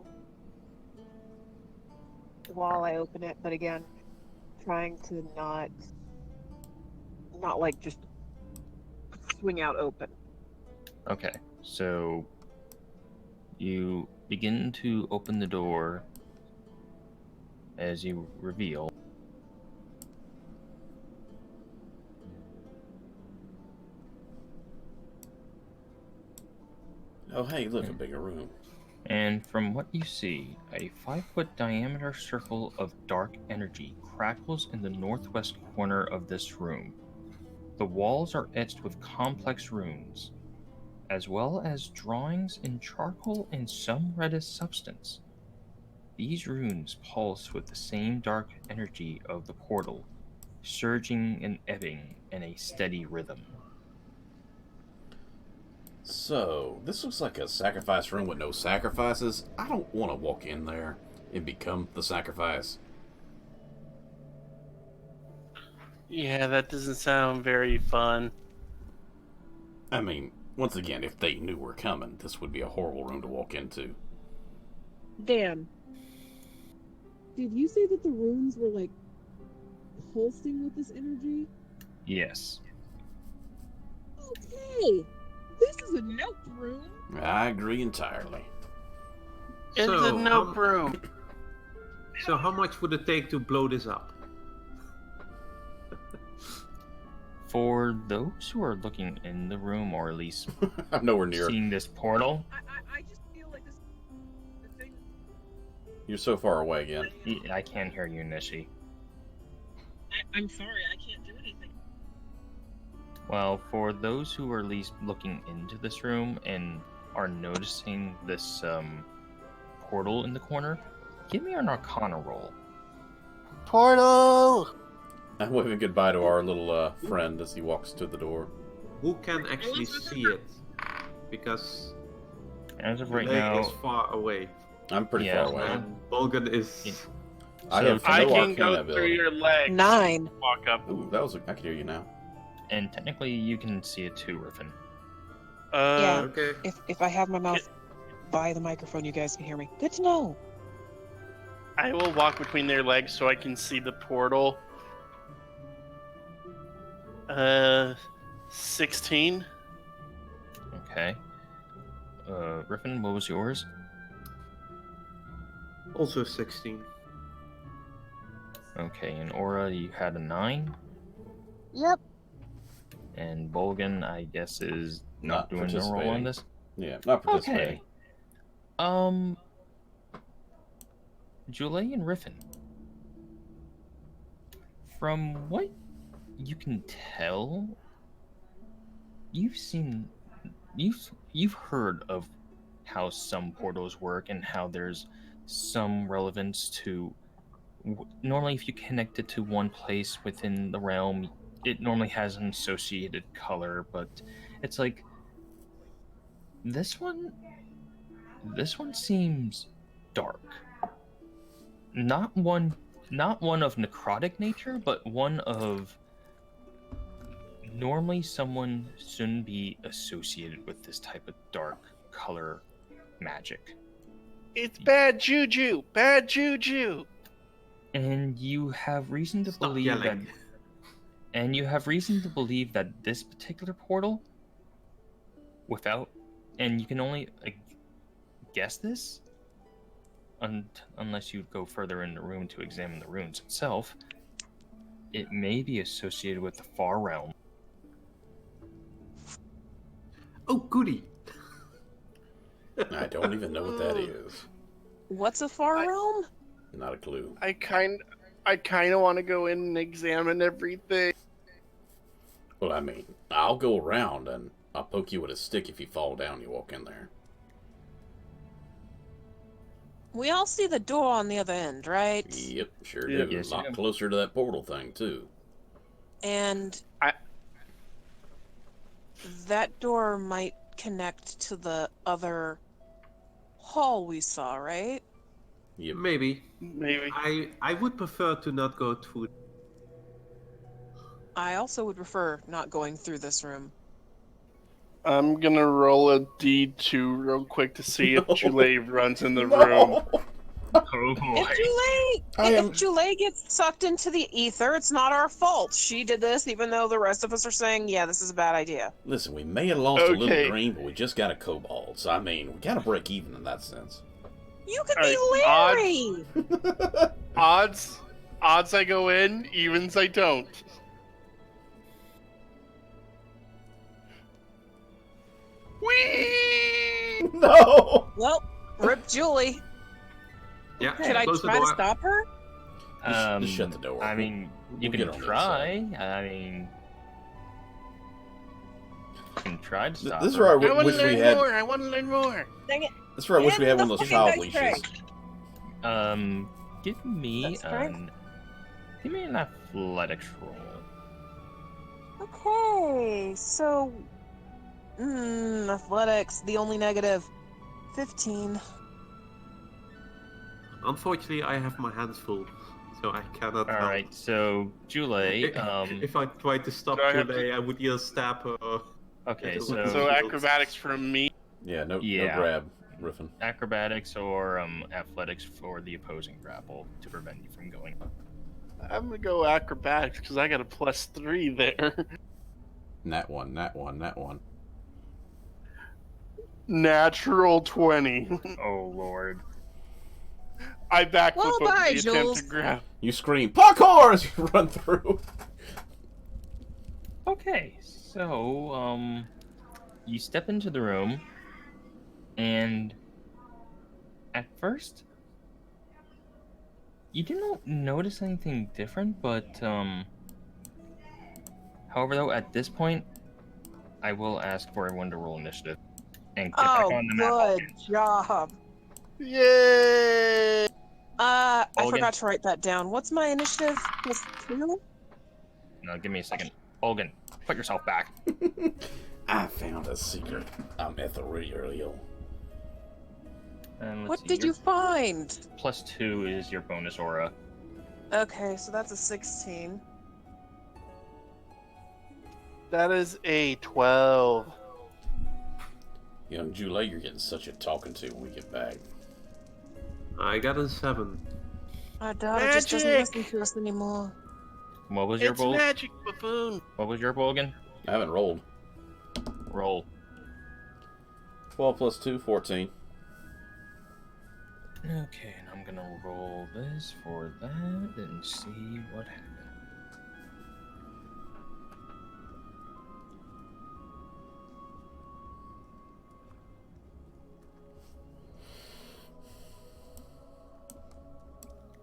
while I open it, but again, trying to not like just swing out open. Okay. So you begin to open the door as you reveal. Oh, hey, look, a bigger room. And from what you see, a 5-foot diameter circle of dark energy crackles in the northwest corner of this room. The walls are etched with complex runes, as well as drawings in charcoal and some reddish substance. These runes pulse with the same dark energy of the portal, surging and ebbing in a steady rhythm. So, this looks like a sacrifice room with no sacrifices. I don't want to walk in there and become the sacrifice. Yeah, that doesn't sound very fun. I mean, once again, if they knew we're coming, this would be a horrible room to walk into. Dan, did you say that the runes were like pulsing with this energy? Yes. Okay, this is a nope room. I agree entirely. It's a nope room. So how much would it take to blow this up? For those who are looking in the room, or at least I'm nowhere near. seeing this portal, I just feel like this the thing. You're so far away again. I can't hear you, Nishi. I'm sorry, I can't do anything. Well, for those who are at least looking into this room and are noticing this portal in the corner, give me an Arcana roll. Portal! I'm waving goodbye to our little friend as he walks to the door. Who can actually see it? Because As of right Lake now, is far away, I'm pretty Yeah, far away. and Bolgan is. Yeah. I So have I no can arcana go ability. through your legs. 9. Walk up. Ooh, I can hear you now. and technically you can see it too, Riffin. Yeah. Okay. If I have my mouth by the microphone, you guys can hear me. Good to know. I will walk between their legs so I can see the portal. 16. Okay. Riffin, what was yours? Also 16. Okay, and Aura, you had a 9. Yep. And Bolgan, I guess, is Not not doing a roll on participating. this. Yeah, not participating. Okay. Julie and Riffin. From what you can tell, you've heard of how some portals work and how there's some relevance to. Normally, if you connect it to one place within the realm, it normally has an associated color, but it's like this one seems dark. Not one of necrotic nature, but one of normally someone shouldn't be associated with this type of dark color magic. It's bad juju! Bad juju! And you have reason to Stop believe yelling. that this particular portal, and you can only guess this unless you go further in the room to examine the runes itself, it may be associated with the far realm. Oh, goody! I don't even know what that is. What's a far realm? Not a clue. I kind of want to go in and examine everything. Well, I mean, I'll go around and I'll poke you with a stick if you fall down and you walk in there. We all see the door on the other end, right? Yep, sure Yeah. do. Yes, a lot ma'am. closer to that portal thing, too. And I- that door might connect to the other hall we saw, right? Yep. Maybe. Maybe. I would prefer to not go through. I also would prefer not going through this room. I'm gonna roll a D2 real quick to see if No. Jule runs in the room. No! Oh boy. If Jule gets sucked into the ether, it's not our fault. She did this, even though the rest of us are saying, yeah, this is a bad idea. Listen, we may have lost a little Okay. green, but we just got a kobold. So, I mean, we gotta break even in that sense. You could Alright, be Larry! Odds I go in, evens I don't. Whee! No! Well, rip Julie. Yeah. Should I close the try to door. stop her? Just shut the door. I mean, you We'll get can on the other side. try. I mean, you can try to stop This is her. where I I want wish to we learn had. more. I want to learn more. Dang it. This is where I wish we had one of those child Fucking dice leashes. Give me That's right. an athletics roll. Okay, so... athletics, the only negative. 15. Unfortunately, I have my hands full, so I cannot All help. right, so Jule, If I tried to stop Do I have Jule, I would either stab her or... okay, It's so, So acrobatics from me. Yeah, no Yeah. grab, Riffin. acrobatics or athletics for the opposing grapple to prevent you from going. I'm gonna go acrobatics because I got a +3 there. Nat one. Natural 20. Oh lord. I backflip Well, over bye, the attempt Jules. to grab. You scream, parkour, as you run through. Okay, so you step into the room, and at first, you didn't notice anything different. But however, though, at this point, I will ask for everyone to roll initiative and get back Oh, on the map. good job. Yay! I Olgan. forgot to write that down. What's my initiative? +2? No, give me a second. Olgan, put yourself back. I found a secret. I'm ethereal. And let's What see, did your you find? +2 is your bonus aura. Okay, so that's a 16. That is a 12. Young Jule, you're getting such a talking to when we get back. I got a 7. My daughter just doesn't Magic! listen to us anymore. What was your It's roll? magic, buffoon. What was your roll again? I haven't rolled. Roll. 12 plus 2, 14. Okay, and I'm gonna roll this for that and see what happens.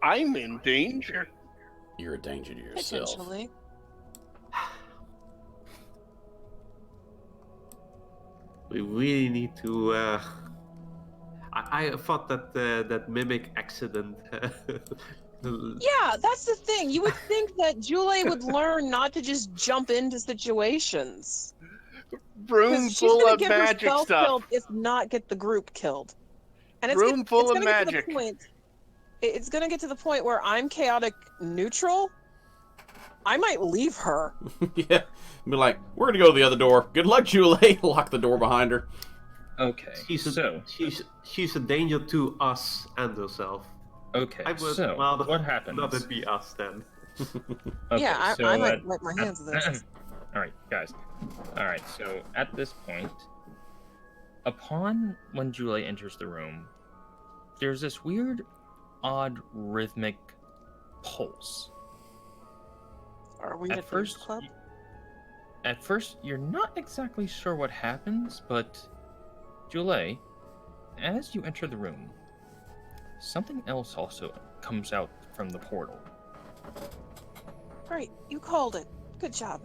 I'm in danger. You're a danger to yourself. Potentially. We really need to. I thought that that mimic accident. Yeah, that's the thing. You would think that Jule would learn not to just jump into situations. Room 'Cause she's full gonna of get magic herself stuff. killed, if not get the group killed. And it's Room gonna, full it's of gonna get magic. To the point, it's gonna get to the point where I'm chaotic neutral. I might leave her. Yeah. Be like, we're gonna go to the other door. Good luck, Jule. Lock the door behind her. Okay, so she's a danger to us and herself. okay, I would so rather what happens? not it be us then. Okay, Yeah, I so might wipe my hands of this. All right, guys. All right, so at this point, upon when Julie enters the room, there's this weird, odd rhythmic pulse. Are we At at first, the club? At first, you're not exactly sure what happens, but Julie, as you enter the room, something else also comes out from the portal. Right, you called it. Good job.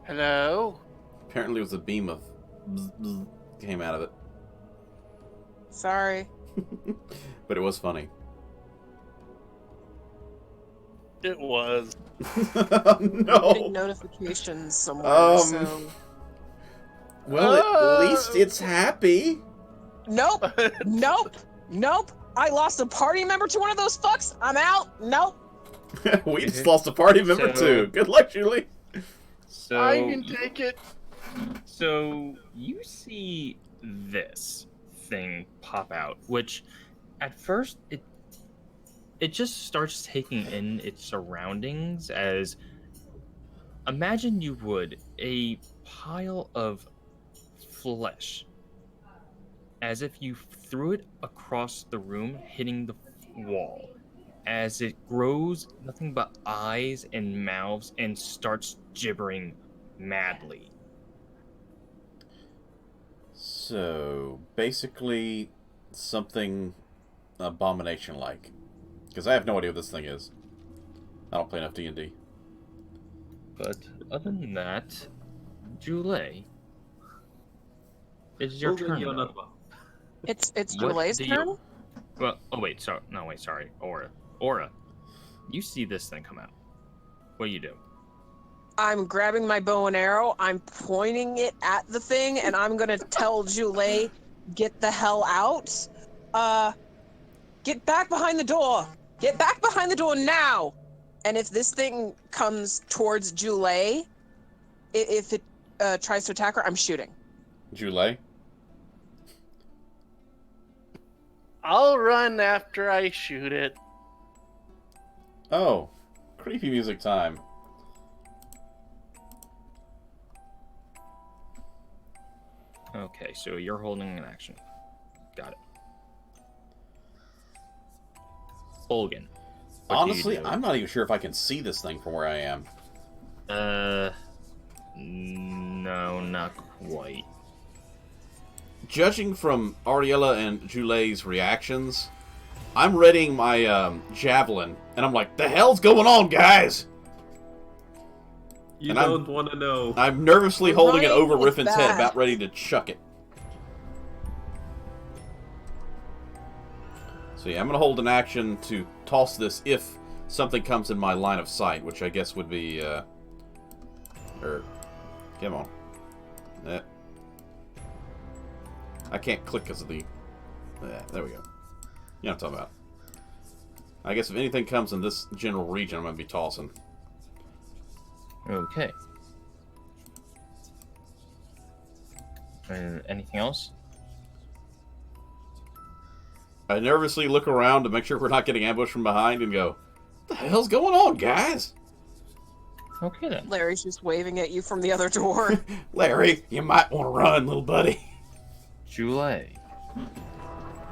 Hello? Apparently, it was a beam of bzz, bzz came out of it. Sorry. But it was funny. It was. Big No. notifications somewhere. So Well, at least it's happy. Nope. Nope. Nope. I lost a party member to one of those fucks. I'm out. Nope. We just lost a party member too. Good luck, Julie. So I can take it. So you see this thing pop out, which at first it just starts taking in its surroundings as imagine you would a pile of flesh as if you threw it across the room hitting the wall as it grows nothing but eyes and mouths and starts gibbering madly. So, basically, something abomination-like. Because I have no idea what this thing is. I don't play enough D&D. But other than that, Julie, it's your Moving turn. you on though. that one. It's What Julay's do turn. you- Well, oh wait, sorry, Aura. Aura, you see this thing come out. What do you do? I'm grabbing my bow and arrow. I'm pointing it at the thing, and I'm gonna tell Julay, "Get the hell out! Get back behind the door! Get back behind the door now!" And if this thing comes towards Julay, if it tries to attack her, I'm shooting. Julie? I'll run after I shoot it. Oh, creepy music time. Okay, so you're holding an action. Got it. Olgan. what do you Honestly, do? I'm not even sure if I can see this thing from where I am. No, not quite. Judging from Ariella and Julay's reactions, I'm readying my javelin, and I'm like, the hell's going on, guys? You And don't want to know. I'm nervously holding it Ryan over is Riffin's head, bad. about ready to chuck it. So yeah, I'm going to hold an action to toss this if something comes in my line of sight, which I guess would be, come on. I can't click because of the... there we go. You know what I'm talking about. I guess if anything comes in this general region, I'm going to be tossing. Okay. Anything else? I nervously look around to make sure we're not getting ambushed from behind and go, what the hell's going on, guys? Okay then. Larry's just waving at you from the other door. Larry, you might want to run, little buddy. Julie,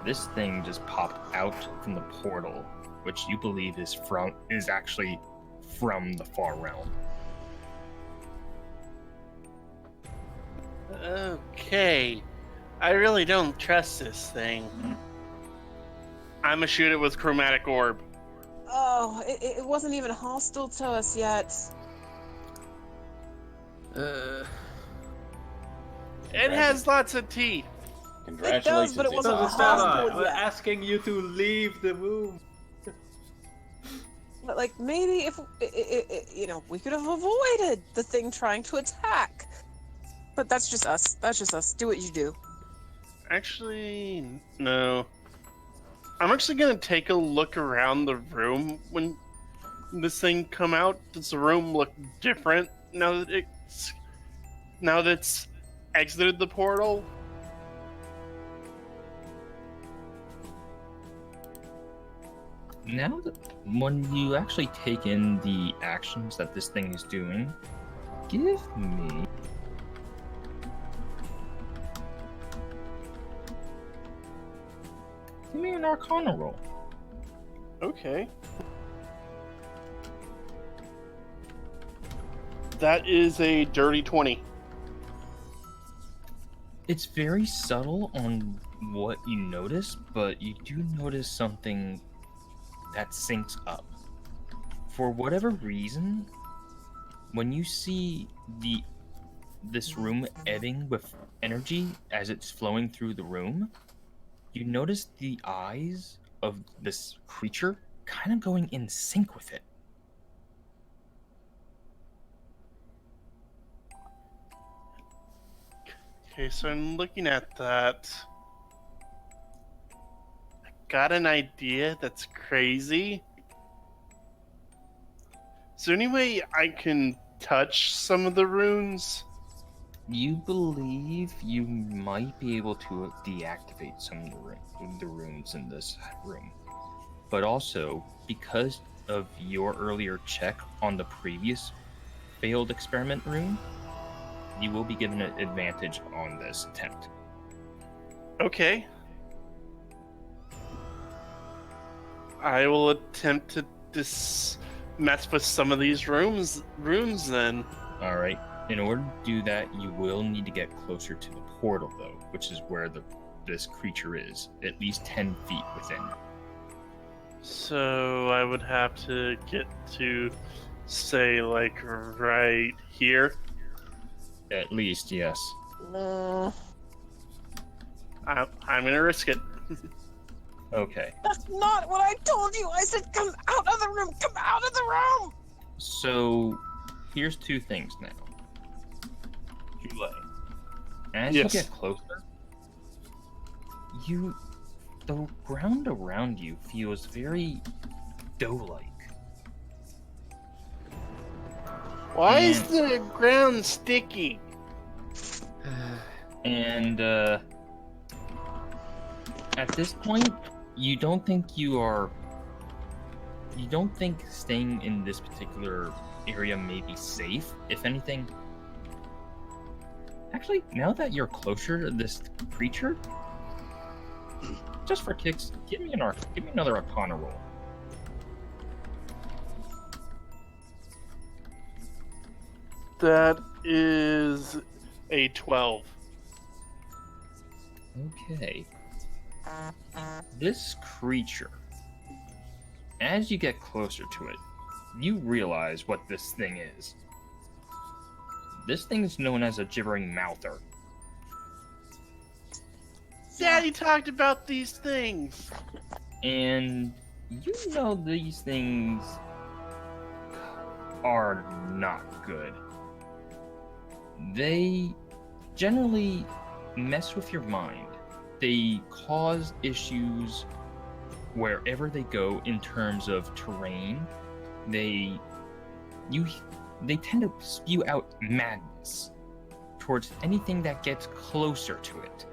this thing just popped out from the portal, which you believe is actually from the far realm. Okay. I really don't trust this thing. I'm gonna shoot it with chromatic orb. Oh, it wasn't even hostile to us yet. It has lots of teeth. Congratulations. but it it's wasn't a Doesn't hostile. hostile. matter. We're asking you to leave the room. But like maybe if we could have avoided the thing trying to attack. But that's just us. That's just us. Do what you do. Actually, no. I'm actually gonna take a look around the room when this thing come out. Does the room look different now that it's exited the portal? Now, when you actually take in the actions that this thing is doing, give me an Arcana roll. Okay. That is a dirty 20. It's very subtle on what you notice, but you do notice something that syncs up. For whatever reason, when you see this room ebbing with energy as it's flowing through the room, you notice the eyes of this creature kind of going in sync with it. Okay, so I'm looking at that. I got an idea that's crazy. Is there any way I can touch some of the runes? You believe you might be able to deactivate some of the runes in this room. But also, because of your earlier check on the previous failed experiment rune, you will be given an advantage on this attempt. Okay. I will attempt to mess with some of these runes then. All right. In order to do that, you will need to get closer to the portal, though, which is where this creature is, at least 10 feet within. So I would have to get to, say, like, right here. At least, yes. No. I'm gonna risk it. Okay. That's not what I told you! I said come out of the room! Come out of the room! So, here's two things now. As Yes. you get closer, the ground around you feels very dough-like. Why is the ground sticky? And at this point, you don't think staying in this particular area may be safe. If anything, actually, now that you're closer to this creature, just for kicks, give me another Arcana roll. That is a 12. Okay. This creature, as you get closer to it, you realize what this thing is. This thing is known as a gibbering mouther. Daddy talked about these things. And you know these things are not good. They generally mess with your mind. They cause issues wherever they go in terms of terrain. They tend to spew out madness towards anything that gets closer to it.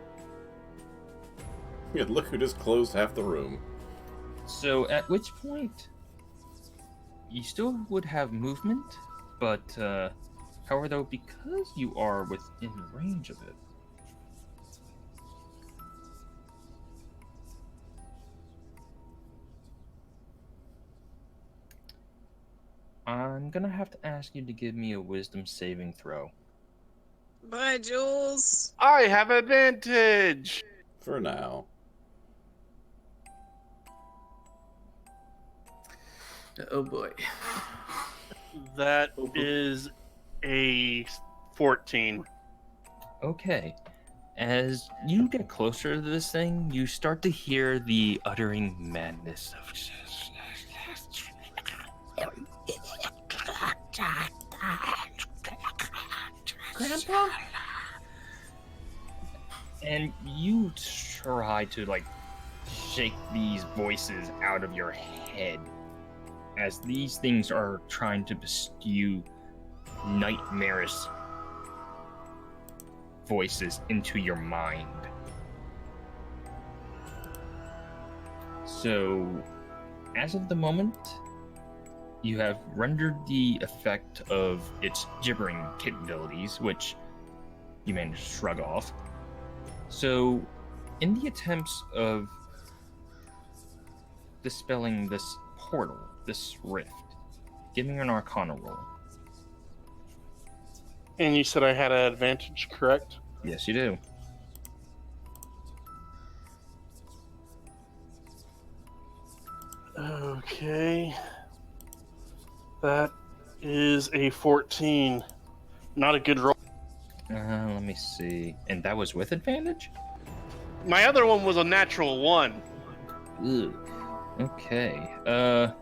Yeah, look who just closed half the room. So at which point, you still would have movement, but however though, because you are within range of it, I'm gonna have to ask you to give me a wisdom saving throw. Bye, Jules. I have advantage. For now. Oh boy. That is a 14. Okay. As you get closer to this thing, you start to hear the uttering madness of Grandpa? and you try to shake these voices out of your head as these things are trying to bestow nightmarish voices into your mind. So, as of the moment, you have rendered the effect of its gibbering capabilities, which you managed to shrug off. So, in the attempts of dispelling this portal, this rift, give me an Arcana roll. And you said I had an advantage, correct? Yes, you do. Okay. That is a 14. Not a good roll. Let me see. And that was with advantage? My other one was a natural 1. Ugh. Okay.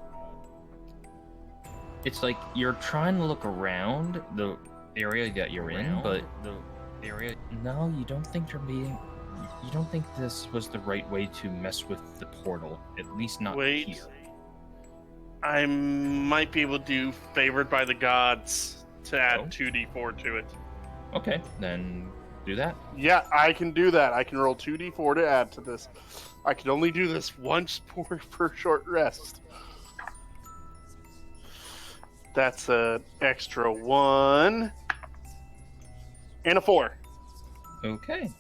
It's like you're trying to look around the area that you're in, but area. No, you don't think you're being. You don't think this was the right way to mess with the portal, at least not Wait. here. I might be able to do favored by the gods to add Oh. 2d4 to it. Okay, then do that. Yeah, I can do that. I can roll 2d4 to add to this. I can only do this once per short rest. That's an extra 1 and a 4. Okay.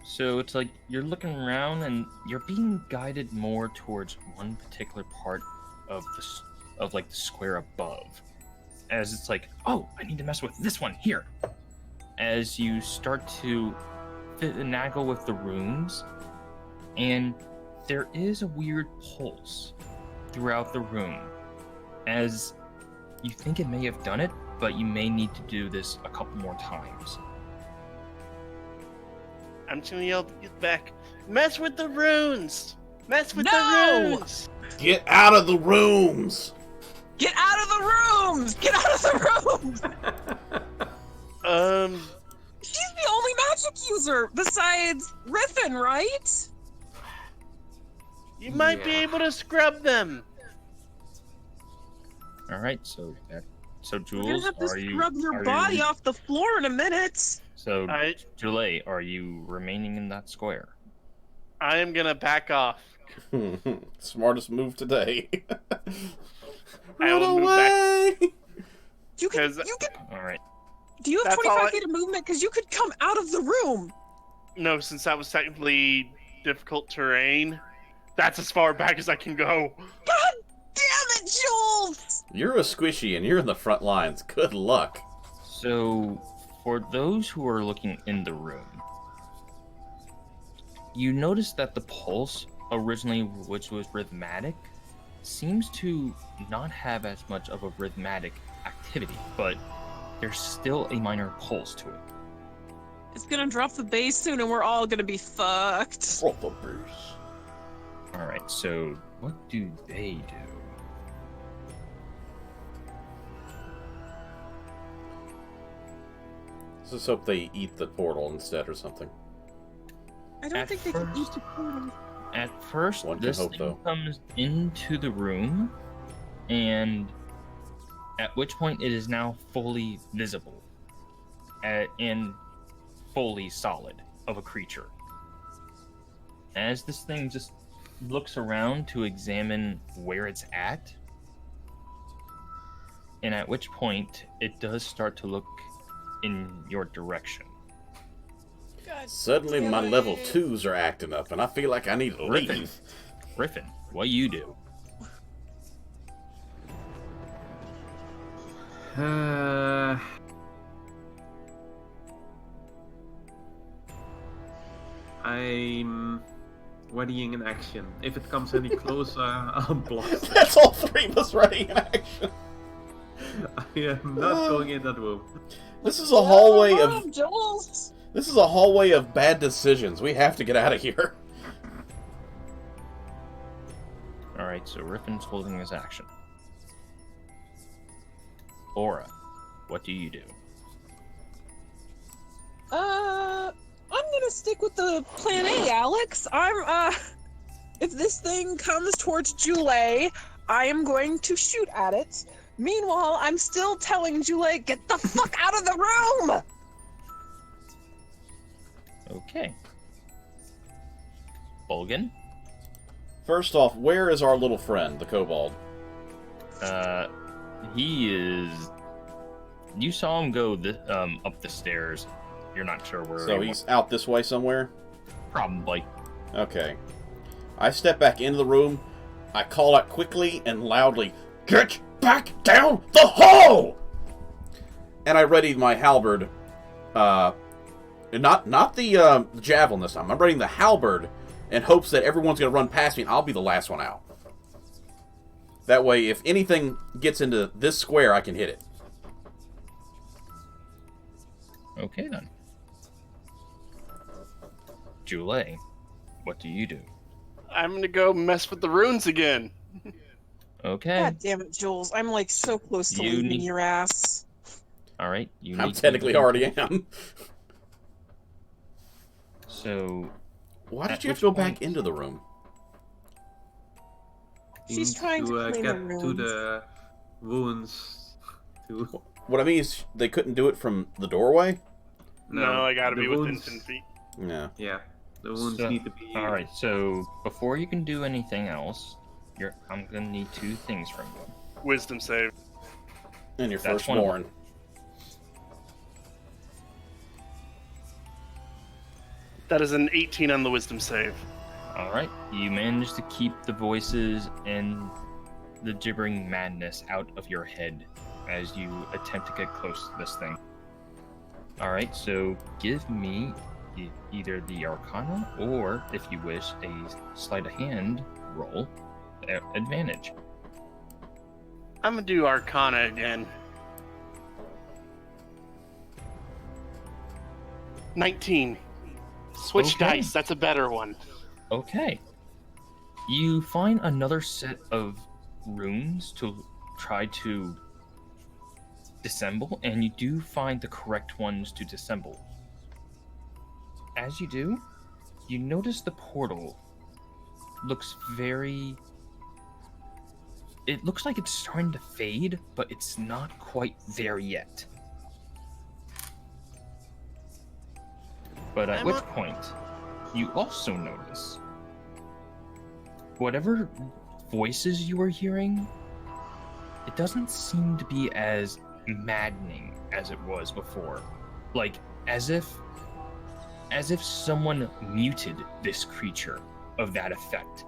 So it's like you're looking around and you're being guided more towards one particular part of the square above. As it's like, oh, I need to mess with this one here. As you start to finagle with the runes, and there is a weird pulse throughout the room. As you think it may have done it, but you may need to do this a couple more times. I'm just gonna yell get back. Mess with the runes! Mess with No! the runes! Get out of the rooms! Get out of the rooms! Get out of the rooms! He's the only magic user besides Riffin, right? You might be Yeah. able to scrub them. All right, so You're gonna Jules, have to are you? scrub your are body you, off the floor in a minute. So, I Julie, are you remaining in that square? am gonna back off. Smartest move today. I Run will move back. away! You can. 'Cause- You can. All right. Do you have That's all 25 I- feet of movement? Because you could come out of the room. No, since that was technically difficult terrain, that's as far back as I can go. God damn it, Jules! You're a squishy and you're in the front lines. Good luck. So, for those who are looking in the room, you notice that the pulse, originally which was rhythmic, seems to not have as much of a rhythmic activity, but there's still a minor pulse to it. It's gonna drop the bass soon, and we're all gonna be fucked. All right, so what do they do? Let's just hope they eat the portal instead or something. I don't At think they can eat first- the portal. At first, One can this hope, thing though. comes into the room, and at which point it is now fully visible and fully solid of a creature. As this thing just looks around to examine where it's at, and at which point it does start to look in your direction. Suddenly my level 2s are acting up and I feel like I need to leave. Griffin, what you do? I'm readying an action. If it comes any closer, I'll blast it. That's all three of us ready in action. I am not going in that room. This is a hallway Oh, of Jules! this is a hallway of bad decisions. We have to get out of here. Alright, so Riffin's holding his action. Aura, what do you do? I'm gonna stick with the plan A, Alex. If this thing comes towards Jule, I am going to shoot at it. Meanwhile, I'm still telling Jule, get the fuck out of the room! Okay. Bolgan? First off, where is our little friend, the kobold? He is... You saw him go up the stairs. You're not sure where So he he's out this way somewhere? went. Probably. Okay. I step back into the room. I call out quickly and loudly, "Get back down the hole!" And I ready my halberd. Not the javelin this time. I'm readying the halberd in hopes that everyone's going to run past me and I'll be the last one out. That way, if anything gets into this square, I can hit it. Okay, then. Jule, what do you do? I'm gonna go mess with the runes again. Okay. God damn it, Jules. I'm like so close to You leaving need- your ass. Alright, you I'm need to technically make- already am. So, Why did At you have which to go back point- into the room? She's trying to clean the get to rooms. the wounds. To What I mean is, they couldn't do it from the doorway? No, I gotta the be within wounds- 10 feet. Yeah. Yeah, the wounds So- need to be. all right. So before you can do anything else, I'm gonna need two things from you. Wisdom save. And your That's one of firstborn. That is an 18 on the wisdom save. All right. You managed to keep the voices and the gibbering madness out of your head as you attempt to get close to this thing. All right. So give me either the Arcana or, if you wish, a sleight of hand roll at advantage. I'm gonna do Arcana again. 19. Switch Okay. dice, that's a better one. Okay. You find another set of runes to try to dissemble, and you do find the correct ones to dissemble. As you do, you notice the portal looks very... It looks like it's starting to fade, but it's not quite there yet. But at which point, you also notice whatever voices you are hearing, it doesn't seem to be as maddening as it was before. Like, as if someone muted this creature of that effect.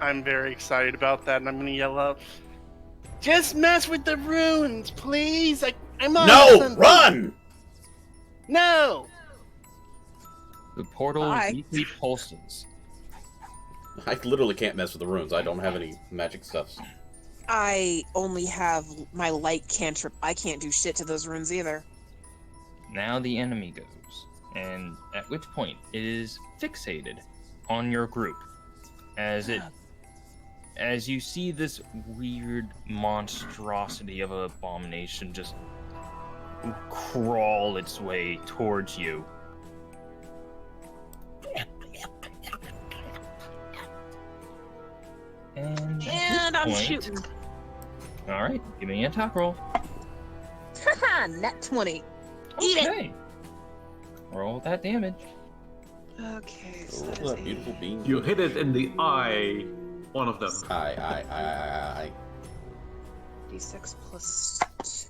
I'm very excited about that, and I'm gonna yell out, "Just mess with the runes, please! I'm on No! something." Run! No! The portal Bye. deeply pulses. I literally can't mess with the runes. I don't have any magic stuffs. I only have my light cantrip. I can't do shit to those runes either. Now the enemy goes, and at which point it is fixated on your group as you see this weird monstrosity of an abomination just crawl its way towards you. And I'm shooting. All right, give me an attack roll. Haha, nat 20. Eat it. Okay. Roll that damage. Okay, so Roll that is that beautiful bean. You hit it in the eye. One of them. I. D6 plus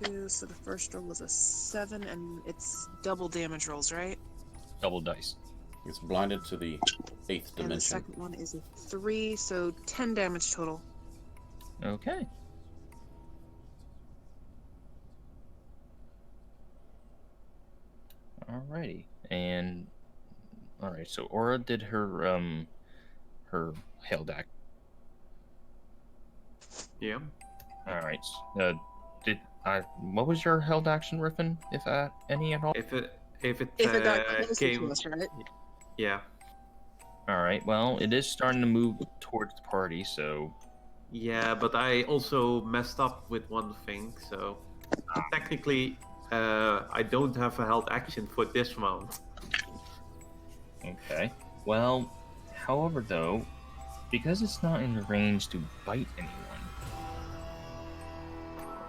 2, so the first roll was a 7, and it's double damage rolls, right? Double dice. It's blinded to the 8th And the dimension. second one is a 3, so 10 damage total. Okay. Alrighty. And alright, so Aura did her hail deck. Yeah. Alright. What was your held action, Riffin? If any at all? If it If it got closer came. to us, right? Yeah. Alright, well, it is starting to move towards the party, so Yeah, but I also messed up with one thing, so technically I don't have a held action for this round. okay. Well, however though, because it's not in range to bite anyone.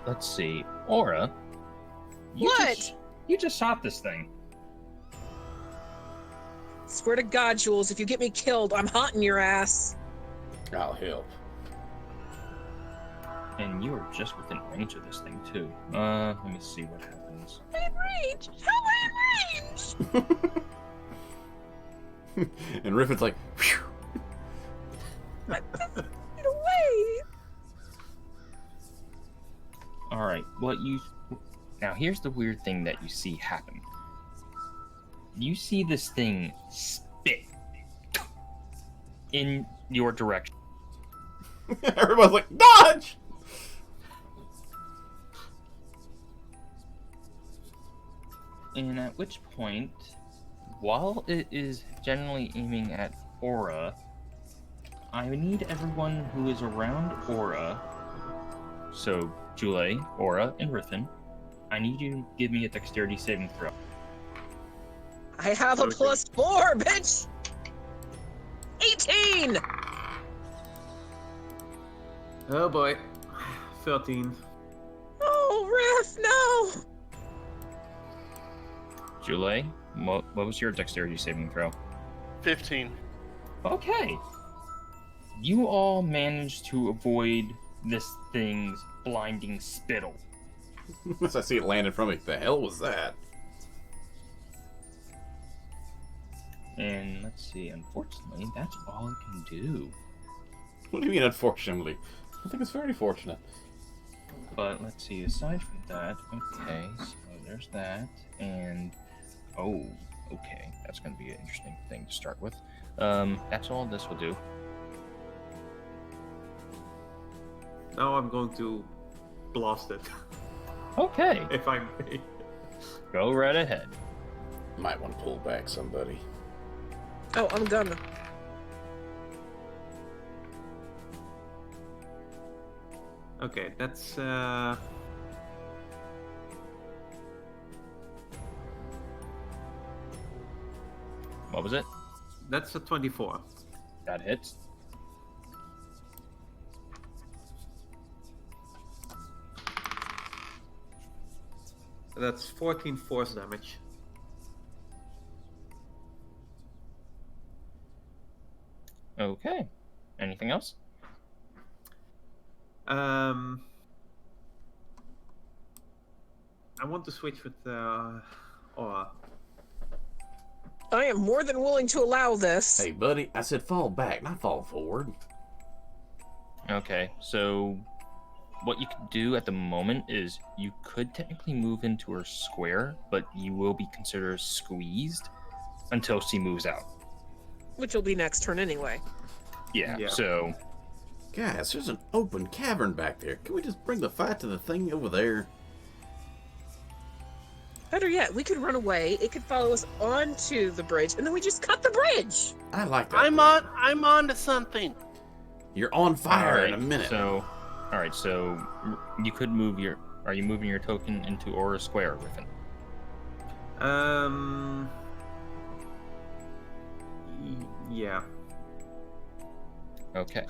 Let's see. Aura, What? You just shot this thing. Swear to God, Jules, if you get me killed, I'm haunting your ass. I'll help. And you are just within range of this thing too. Let me see what happens. Range? How in range? And Riffin's like, phew. Get away! Alright, now here's the weird thing that you see happen. You see this thing spit in your direction. Everyone's like, dodge! And at which point, while it is generally aiming at Aura, I need everyone who is around Aura, so Jule, Aura, and Riffin, I need you to give me a dexterity saving throw. I have a Okay. +4, bitch! 18! Oh boy. 13. Oh, Ref, no! Julie, what was your dexterity saving throw? 15. Okay. You all managed to avoid this thing's blinding spittle. As I see it landing from me, the hell was that? And let's see, unfortunately, that's all it can do. What do you mean, unfortunately? I think it's very fortunate. But let's see, aside from that, okay, so there's that, and oh, okay, that's going to be an interesting thing to start with. That's all this will do. Now I'm going to blast it. Okay, If I may. go right ahead. Might want to pull back somebody. Oh, I'm gonna. Okay, that's What was it? a 24. That hits. That's 14 force damage. Okay. Anything else? I want to switch with Aura. I am more than willing to allow this. Hey, buddy, I said fall back, not fall forward. Okay, so what you could do at the moment is you could technically move into her square, but you will be considered squeezed until she moves out. Which will be next turn anyway. Yeah, Yeah. so Guys, there's an open cavern back there. Can we just bring the fight to the thing over there? Better yet, we could run away, it could follow us onto the bridge, and then we just cut the bridge! I like that. I'm on to something. You're on fire Alright, in a minute. So you could move your. Are you moving your token into Aura Square, Griffin? Yeah. Okay.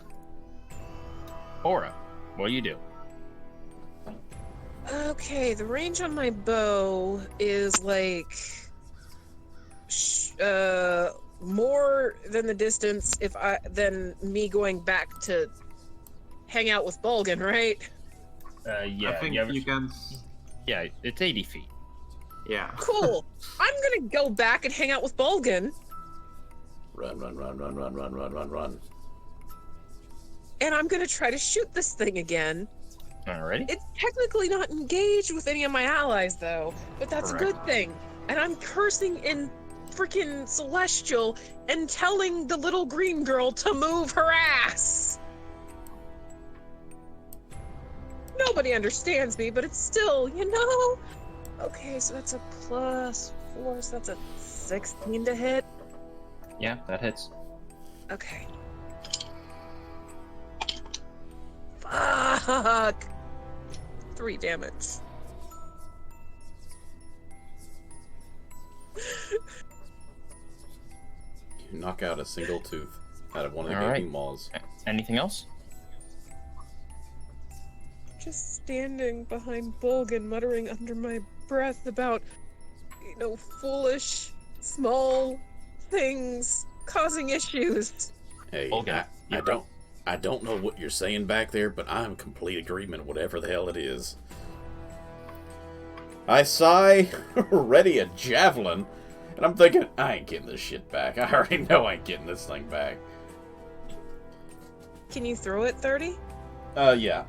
Aura, what do you do? Okay, the range on my bow is like more than the distance than me going back to hang out with Bulgan, right? Yeah, I think you, you can. yeah, it's 80 feet. Yeah. Cool. I'm gonna go back and hang out with Bulgan, Run, run, run, run, run, run, run, run, run. and I'm gonna try to shoot this thing again. Alrighty. It's technically not engaged with any of my allies, though, but that's a good thing. And I'm cursing in freaking Celestial and telling the little green girl to move her ass. Nobody understands me, but it's still, you know. Okay, so that's a +4, so that's a 16 to hit. Yeah, that hits. Okay. Fuck. 3 damage. You knock out a single tooth out of one of the Alright. gaping maws. Anything else? Just standing behind Bulgan, muttering under my breath about, foolish, small things causing issues. Hey, Okay, I don't know what you're saying back there, but I'm in complete agreement, whatever the hell it is. I sigh, ready a javelin, and I'm thinking, I ain't getting this shit back. I already know I ain't getting this thing back. Can you throw it 30? Yeah.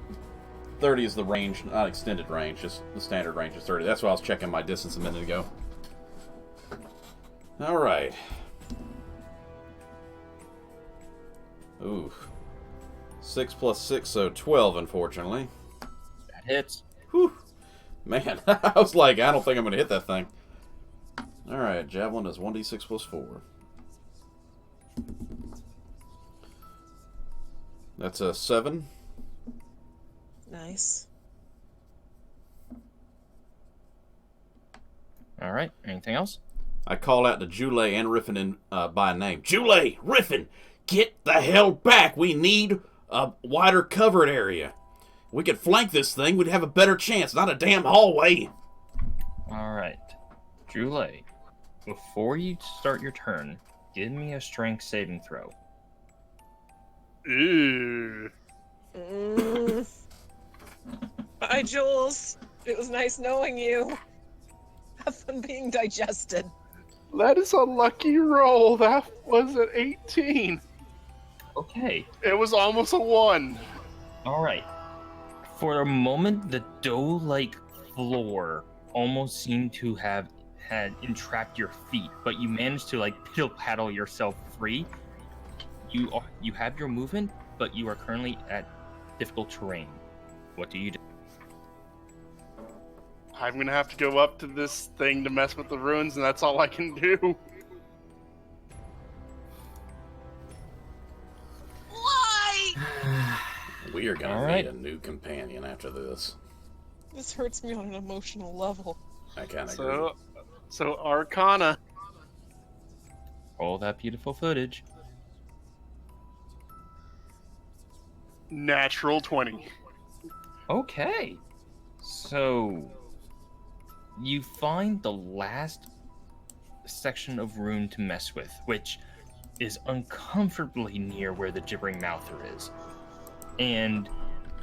30 is the range, not extended range, just the standard range is 30. That's why I was checking my distance a minute ago. Alright. Ooh. 6 plus 6, so 12, unfortunately. That hits. Whew. Man, I was like, I don't think I'm going to hit that thing. Alright, javelin is 1d6 plus 4. That's a 7. Nice. Alright, anything else? I call out to Jule and Riffin by name. Jule, Riffin, get the hell back. We need a wider covered area. We could flank this thing, we'd have a better chance, not a damn hallway. Alright. Jule, before you start your turn, give me a strength saving throw. Ooh. Hi, Jules. It was nice knowing you. Have fun being digested. That is a lucky roll. That was an 18. Okay. It was almost a 1. Alright. For a moment, the dough-like floor almost seemed to have had entrapped your feet, but you managed to piddle-paddle yourself free. You have your movement, but you are currently at difficult terrain. What do you do? I'm gonna have to go up to this thing to mess with the ruins, and that's all I can do. Why? We are gonna All right. need a new companion after this. This hurts me on an emotional level. I kind of agree. So Arcana. All that beautiful footage. Natural 20. Okay. So you find the last section of room to mess with, which is uncomfortably near where the gibbering mouther is. And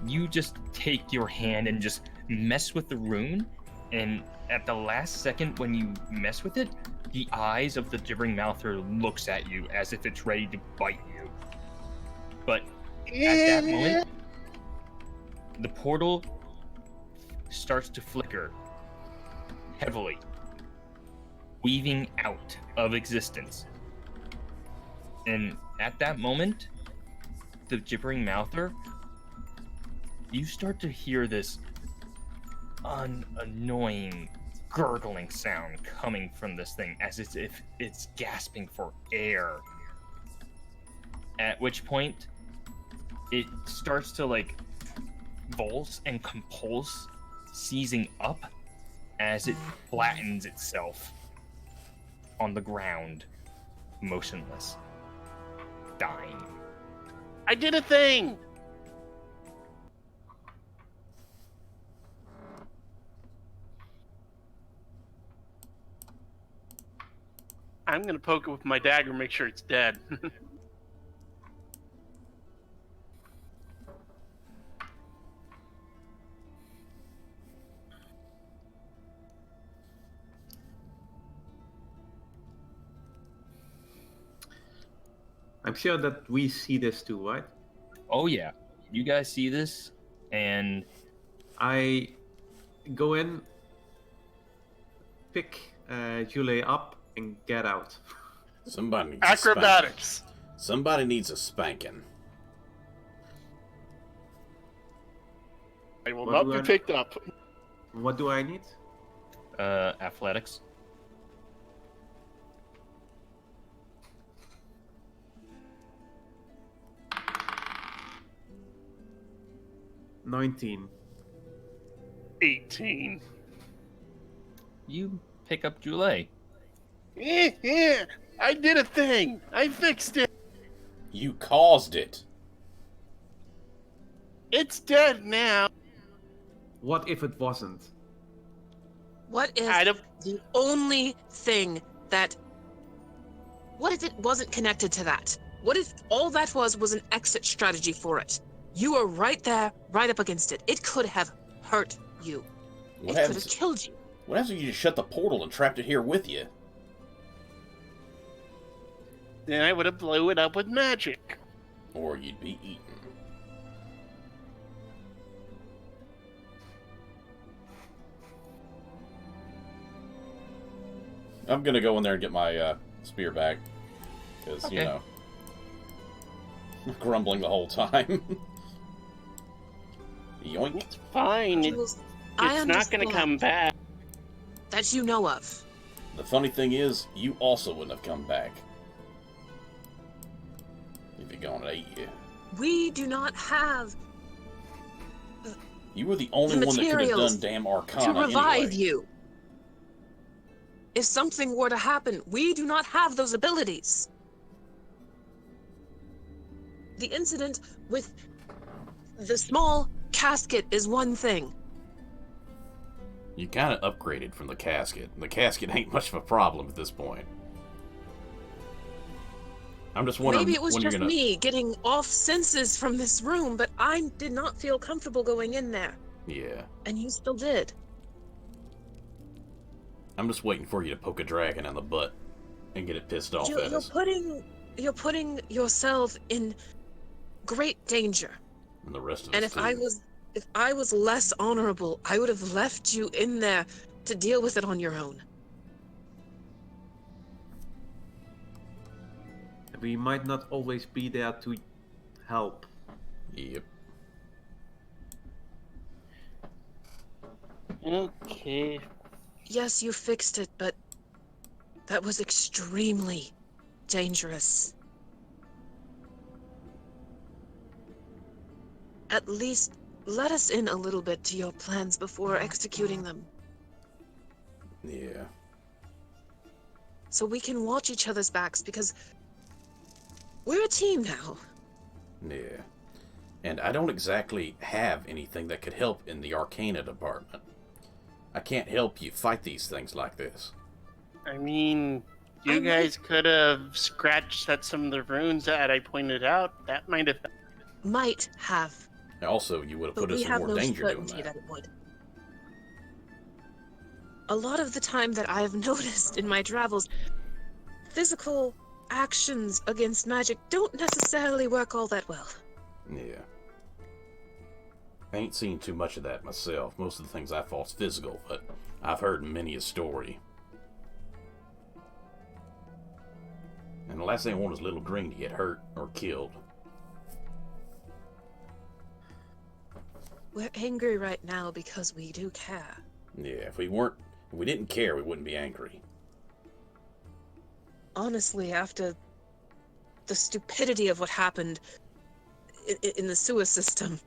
you just take your hand and just mess with the rune, and at the last second when you mess with it, the eyes of the gibbering mouther looks at you as if it's ready to bite you. But at that moment, the portal starts to flicker heavily, weaving out of existence. And at that moment, the gibbering mouther, you start to hear this annoying gurgling sound coming from this thing, as if it's gasping for air. At which point, it starts to convulse and compulse, seizing up as it flattens itself on the ground, motionless, dying. I did a thing! I'm gonna poke it with my dagger, make sure it's dead. I'm sure that we see this too, right? Oh yeah, you guys see this, and I go in, pick Julie up, and get out. Somebody needs Acrobatics! Somebody needs a spanking. I will What not do be I- picked up. What do I need? athletics. $19. 18. You pick up Jule. I did a thing! I fixed it! You caused it. It's dead now! What if it wasn't? What if I don't... the only thing that... What if it wasn't connected to that? What if all that was an exit strategy for it? You were right there, right up against it. It could have hurt you. What It could have happens? killed you. What happens if you just shut the portal and trapped it here with you? Then I would have blew it up with magic. Or you'd be eaten. I'm gonna go in there and get my spear back. Because, you Okay. know, grumbling the whole time. Yoink. It's fine. Jules, I It's not gonna understand come back. that you know of. The funny thing is, you also wouldn't have come back. If it gone and ate you. We do not have You were the only one that could have materials done damn Arcana to revive anyway. you. if something were to happen. We do not have those abilities. The incident with the small casket is one thing. You kind of upgraded from the casket. The casket ain't much of a problem at this point. I'm just wondering Maybe it was when you're just gonna. me getting off senses from this room, but I did not feel comfortable going in there. Yeah. And you still did. I'm just waiting for you to poke a dragon in the butt and get it pissed off at us. You're putting yourself in great danger. And the rest of And us if I was less honorable, I would have left you in there to deal with it on your own. We might not always be there to help. Yep. Okay. Yes, you fixed it, but that was extremely dangerous. At least let us in a little bit to your plans before executing them, Yeah. so we can watch each other's backs, because we're a team now. Yeah. And I don't exactly have anything that could help in the Arcana department. I can't help you fight these things like this. I mean, you I guys could have scratched at some of the runes that I pointed out. That might have. Might have, Also, you would have but put us we in have more no danger doing certainty that. that it would. A lot of the time that I've noticed in my travels, physical actions against magic don't necessarily work all that well. Yeah. I ain't seen too much of that myself. Most of the things I fought physical, but I've heard many a story. And the last thing I want is little Green to get hurt or killed. We're angry right now because we do care. Yeah, if we didn't care, we wouldn't be angry. Honestly, after the stupidity of what happened in the sewer system,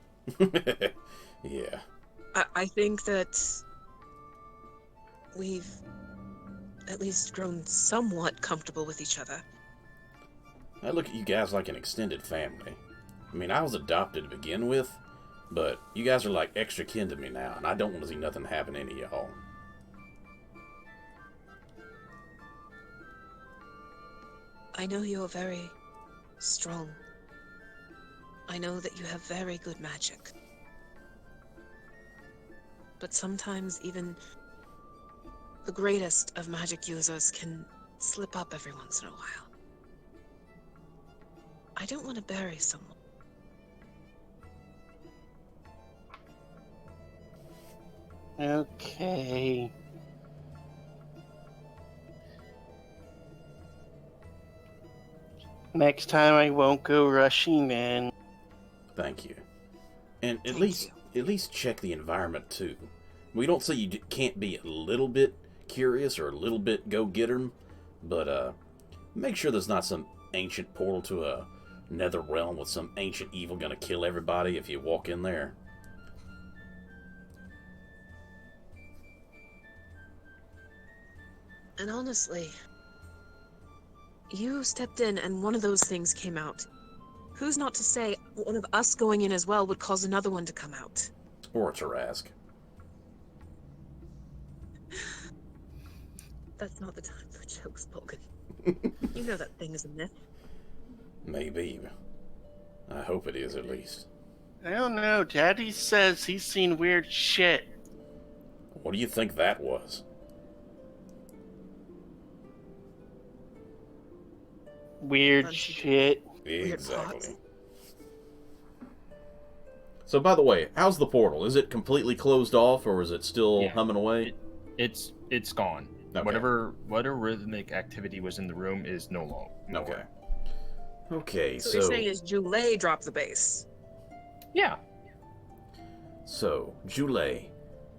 Yeah. I think that we've at least grown somewhat comfortable with each other. I look at you guys like an extended family. I mean, I was adopted to begin with, but you guys are like extra kin to me now, and I don't want to see nothing happen to any of y'all. I know you're very strong. I know that you have very good magic. But sometimes even the greatest of magic users can slip up every once in a while. I don't want to bury someone. Okay. Next time I won't go rushing in. Thank you. And at Thank least check the environment too. We don't say you can't be a little bit curious or a little bit go get 'em, but make sure there's not some ancient portal to a nether realm with some ancient evil gonna kill everybody if you walk in there. And honestly, you stepped in and one of those things came out. Who's not to say one of us going in as well would cause another one to come out? Or a Tarask. That's not the time for jokes, Bolgan. You know that thing is a myth. Maybe. I hope it is at least. I don't know. Daddy says he's seen weird shit. What do you think that was? Weird Bunch of shit. Exactly. So, by the way, how's the portal? Is it completely closed off, or is it still Yeah. humming away? It's gone. Okay. Whatever rhythmic activity was in the room is no longer. Okay. Okay, So what you're saying is Jule dropped the base. Yeah. So, Jule,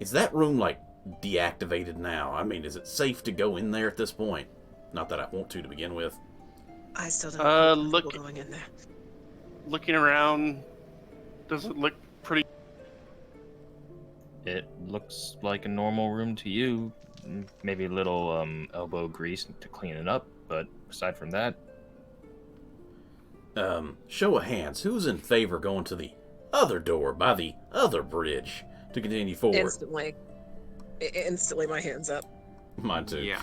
is that room, like, deactivated now? I mean, is it safe to go in there at this point? Not that I want to begin with. I still don't feel look- comfortable going in there. Looking around, does it look pretty? It looks like a normal room to you. Maybe a little elbow grease to clean it up, but aside from that, Show of hands. Who's in favor going to the other door by the other bridge to continue forward? Instantly. Instantly, my hands up. Mine too. Yeah.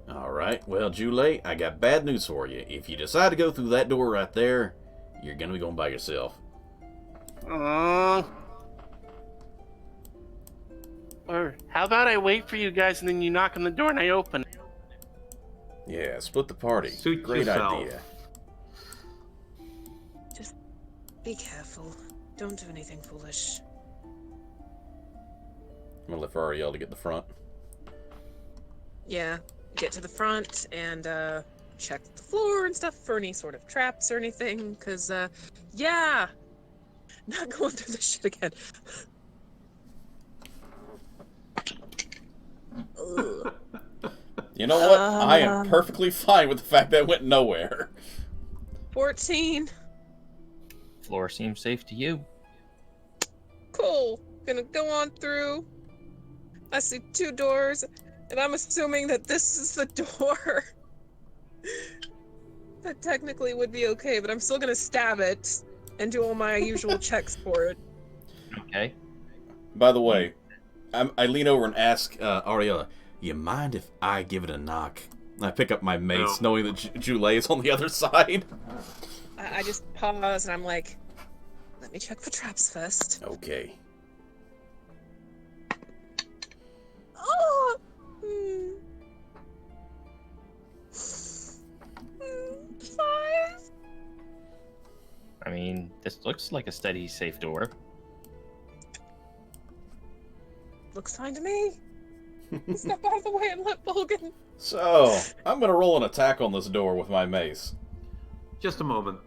All right. Well, Jule, I got bad news for you. If you decide to go through that door right there, you're gonna be going by yourself. Or how about I wait for you guys and then you knock on the door and I open it? Yeah, split the party. Suit Great yourself. idea. Just be careful. Don't do anything foolish. I'm gonna let Ariel to get the front. Yeah, get to the front and check the floor and stuff for any sort of traps or anything. Cause yeah, not going through this shit again. Ugh. You know what? I am perfectly fine with the fact that it went nowhere. 14. floor seems safe to you. Cool. Gonna go on through. I see 2 doors, and I'm assuming that this is the door. That technically would be okay, but I'm still gonna stab it and do all my usual checks for it. Okay. By the way, I lean over and ask Ariella, you mind if I give it a knock? I pick up my mace, knowing that Jule is on the other side. I just pause, and I'm like, let me check for traps first. Okay. Oh! 5? I mean, this looks like a steady, safe door. Looks fine to me. Step out of the way and let Bulgan. So, I'm gonna roll an attack on this door with my mace. Just a moment.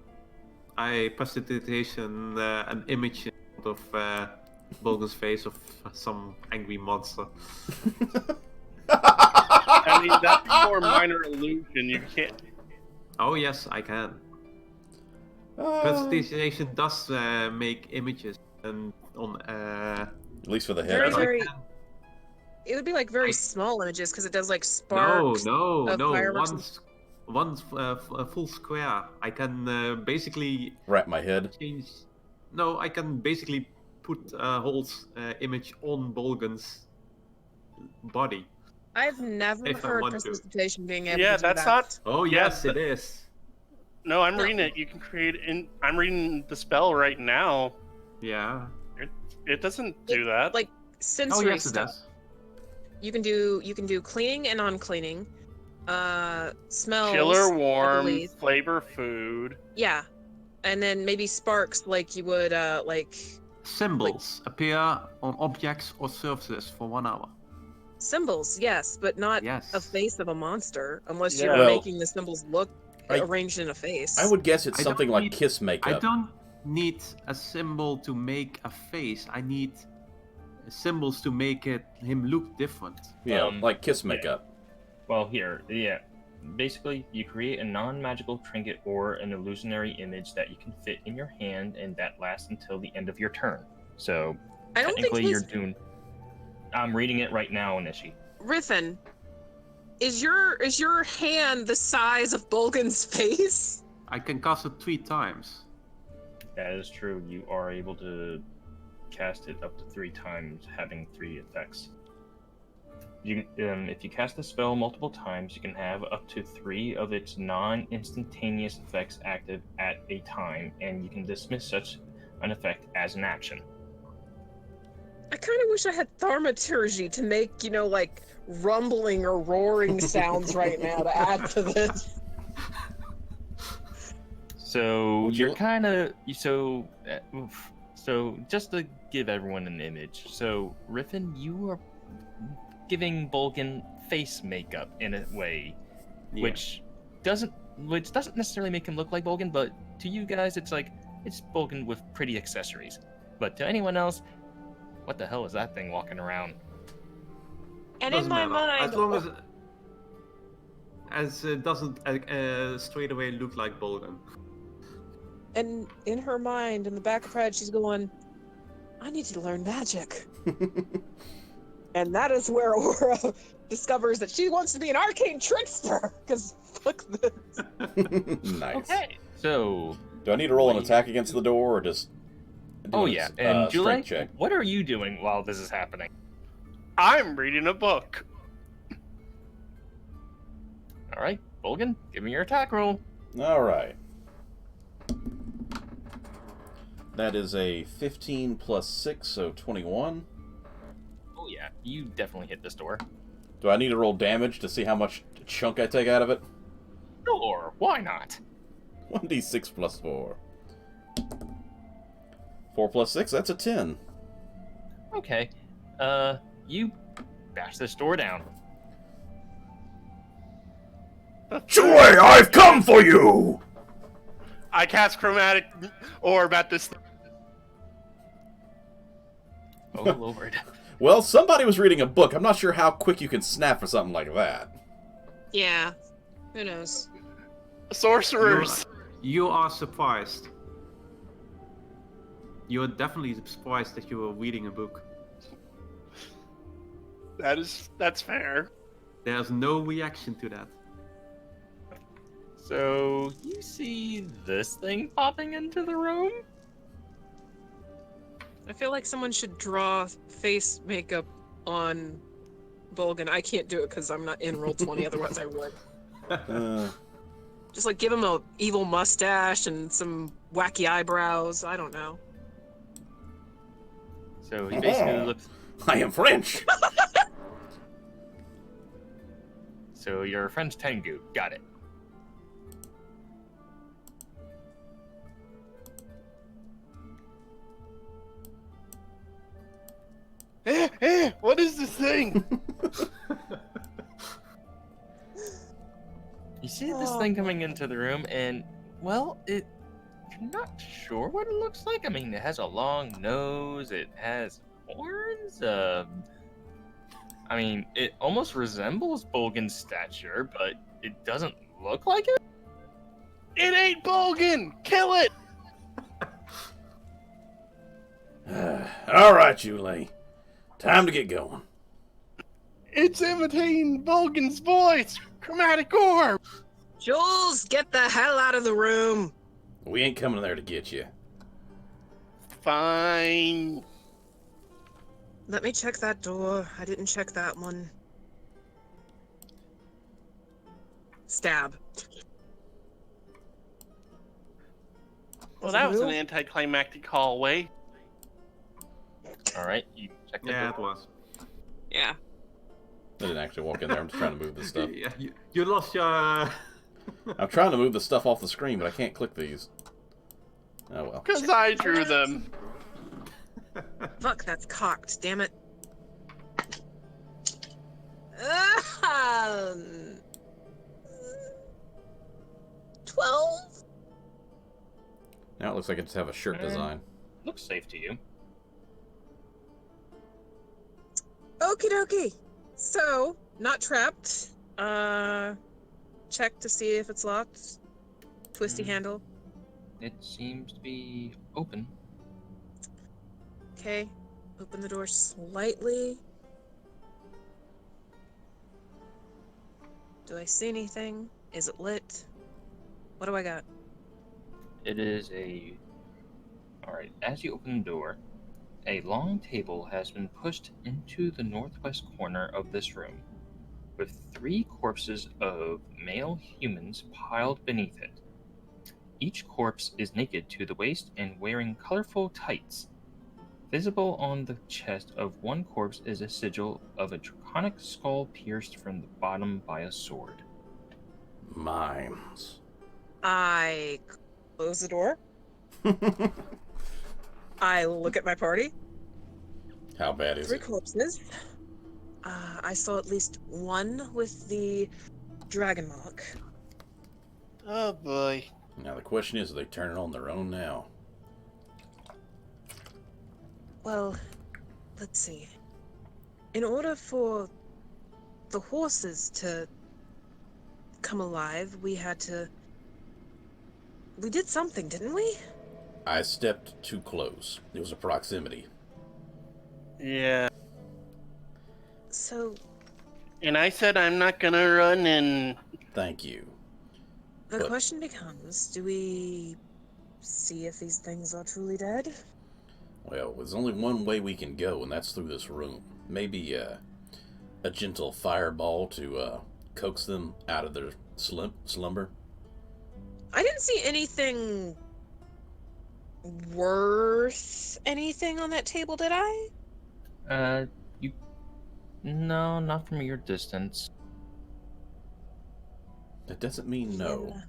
I prestidigitation an image of Bulgan's face of some angry monster. I mean, that's more minor illusion. You can't. Oh yes, I can. Prestidigitation does make images and on. At least for the head. Very, I very. can- It would be like very small images because it does like sparks. No, of fireworks and- one full square. I can basically Wrap my head. change. No, I can basically put a whole image on Bolgan's body. I've never If I heard want to. precipitation being able Yeah, to do that's that. not. Oh Yeah, yes, it is. No, I'm No. reading it. You can create. I'm reading the spell right now. Yeah. It doesn't do that. Like Oh sensory yes, it stuff. does. You can do cleaning and non-cleaning. Smells. Chiller, I warm, believe. flavor, food. Yeah, and then maybe sparks like you would like Symbols appear on objects or surfaces for 1 hour. symbols. Yes, but not Yes. a face of a monster unless Yeah. you're Well, making the symbols look I- arranged in a face. I would guess it's I don't something like need- kiss I makeup. don't need a symbol to make a face. I need symbols to make him look different. Yeah, Um, like kiss yeah. makeup. Well, here, yeah. Basically, you create a non-magical trinket or an illusionary image that you can fit in your hand, and that lasts until the end of your turn. So, I don't think technically, you're he's doing. I'm reading it right now, Nishi. Riffin. Is your hand the size of Bulgan's face? I can cast it 3 times. That is true. You are able to cast it up to 3 times, having 3 effects. You, if you cast the spell multiple times, you can have up to 3 of its non-instantaneous effects active at a time, and you can dismiss such an effect as an action. I kind of wish I had thaumaturgy to make, like rumbling or roaring sounds right now to add to this. So Would you're you- kind of so just to give everyone an image. So Riffin, you are giving Bulgan face makeup in a way, Yeah. which doesn't necessarily make him look like Bulgan, but to you guys, it's like it's Bulgan with pretty accessories. But to anyone else, what the hell is that thing walking around? And in Doesn't my matter. mind, as long as it doesn't straight away look like Bolgan. and in her mind, in the back of her head, she's going, I need to learn magic. And that is where Aura discovers that she wants to be an arcane trickster. Because fuck this. Nice. Okay. So. Do I need to roll an What do attack you against do? the door, or just do Oh a yeah, and Julie, strength check? what are you doing while this is happening? I'm reading a book. All right, Bolgan, give me your attack roll. All right. That is a 15 plus 6, so 21. Oh yeah, you definitely hit this door. Do I need to roll damage to see how much chunk I take out of it? Sure, why not? 1d6 plus 4. 4 plus 6, that's a 10. Okay, you bash this door down. Joy, I've come for you! I cast chromatic orb at this. Oh lord. Well, somebody was reading a book. I'm not sure how quick you can snap for something like that. Yeah. Who knows? Sorcerers. You are surprised. You're definitely surprised that you were reading a book. That's fair. There's no reaction to that. So, you see this thing popping into the room? I feel like someone should draw face makeup on Bolgan. I can't do it because I'm not in roll 20, otherwise I would. Just like give him a evil mustache and some wacky eyebrows. I don't know. So he basically looks... I am French! So you're a French Tengu. Got it. What is this thing? You see this thing coming into the room, and, well, you're not sure what it looks like. I mean, it has a long nose, it has horns, I mean, it almost resembles Bolgan's stature, but it doesn't look like it. It ain't Bolgan! Kill it! All right, Julie. Time to get going. It's imitating Bolgan's voice! Chromatic orb! Jules, get the hell out of the room! We ain't coming there to get you. Fine. Let me check that door. I didn't check that one. Stab. Well, that was an anticlimactic hallway. All right, you check the Yeah, door. it was. Yeah. I didn't actually walk in there. I'm just trying to move this stuff. Yeah, you lost your... I'm trying to move the stuff off the screen, but I can't click these. Oh well. Because I drew them. Fuck, that's cocked. Damn it. 12? Now it looks like I just have a shirt design. Looks safe to you. Okie dokie. So, not trapped. Check to see if it's locked. Twisty handle. It seems to be open. Okay. Open the door slightly. Do I see anything? Is it lit? What do I got? It is a... Alright, as you open the door, a long table has been pushed into the northwest corner of this room, with 3 corpses of male humans piled beneath it. Each corpse is naked to the waist and wearing colorful tights. Visible on the chest of one corpse is a sigil of a draconic skull pierced from the bottom by a sword. Mimes. I close the door. I look at my party. How bad is 3 it? corpses. I saw at least one with the dragon mark. Oh boy. Now the question is, are they turning on their own now? Well, let's see. In order for the horses to come alive, we did something, didn't we? I stepped too close. It was a proximity. Yeah. So And I said I'm not gonna run and Thank you. the But- question becomes, do we see if these things are truly dead? Well, there's only one way we can go, and that's through this room. Maybe a gentle fireball to coax them out of their slumber. I didn't see anything worth anything on that table, did I? You. No, not from your distance. That doesn't mean no. Yeah.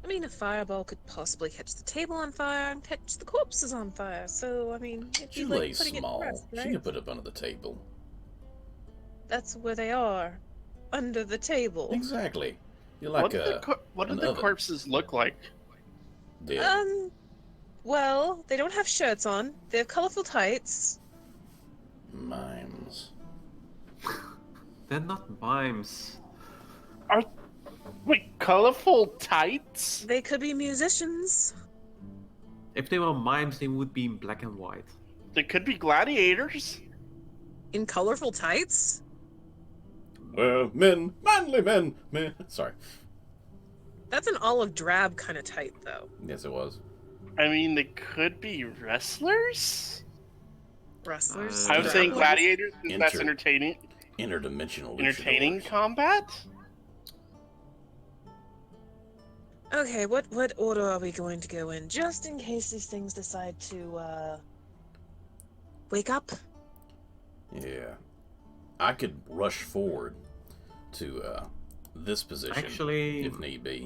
I mean, a fireball could possibly catch the table on fire and catch the corpses on fire. So, I mean, it'd be like Jule's putting it to small. rest, She right? can put it up under the table. That's where they are, under the table. Exactly. You're like what do an the oven. corpses look like? Dead. Well, they don't have shirts on. They have colorful tights. Mimes. They're not mimes. Wait, colorful tights? They could be musicians. If they were mimes, they would be in black and white. They could be gladiators. In colorful tights? Well, men, manly men. Sorry. That's an olive drab kind of tight, though. Yes, it was. I mean, they could be wrestlers. Wrestlers. I I was saying Grapplers? gladiators because that's Inter- entertaining. Interdimensional. Entertaining luchadors. combat. Okay, what order are we going to go in? Just in case these things decide to, wake up? Yeah. I could rush forward to this position Actually, if need be.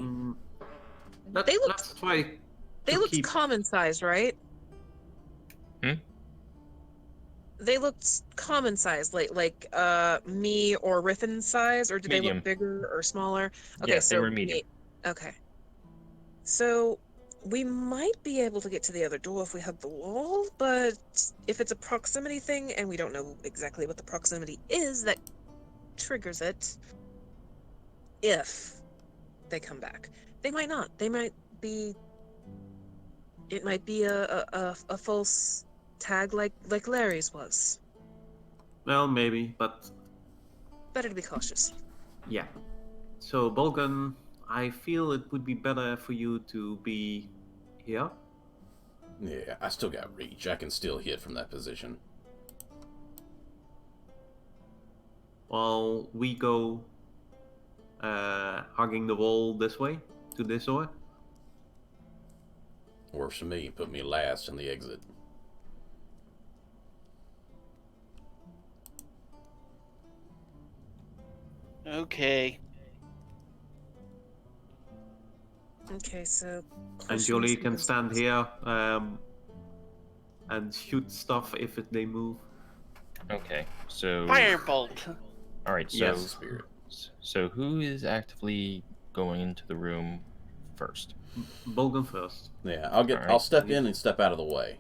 They look- let's try. They to looked keep- common size, right? Hmm? They looked common size, like me or Riffin's size, or did they Medium. look bigger or smaller? Okay, Yeah, so they were medium. Okay. So we might be able to get to the other door if we hug the wall, but if it's a proximity thing and we don't know exactly what the proximity is that triggers it, if they come back. They might not. They might be. It might be a false tag like Larry's was. Well, maybe, but Better to be cautious. yeah. So, Bolgan, I feel it would be better for you to be here. Yeah, I still got reach. I can still hit from that position. While we go hugging the wall this way, to this door. Works for me. Put me last in the exit. Okay. Okay, so. And Jolie can stand here and shoot stuff if they move. Okay, so. Firebolt. All right, so. Yes. Spirit. So who is actively going into the room first? Bolgan first. Yeah, Alright. I'll step in and step out of the way.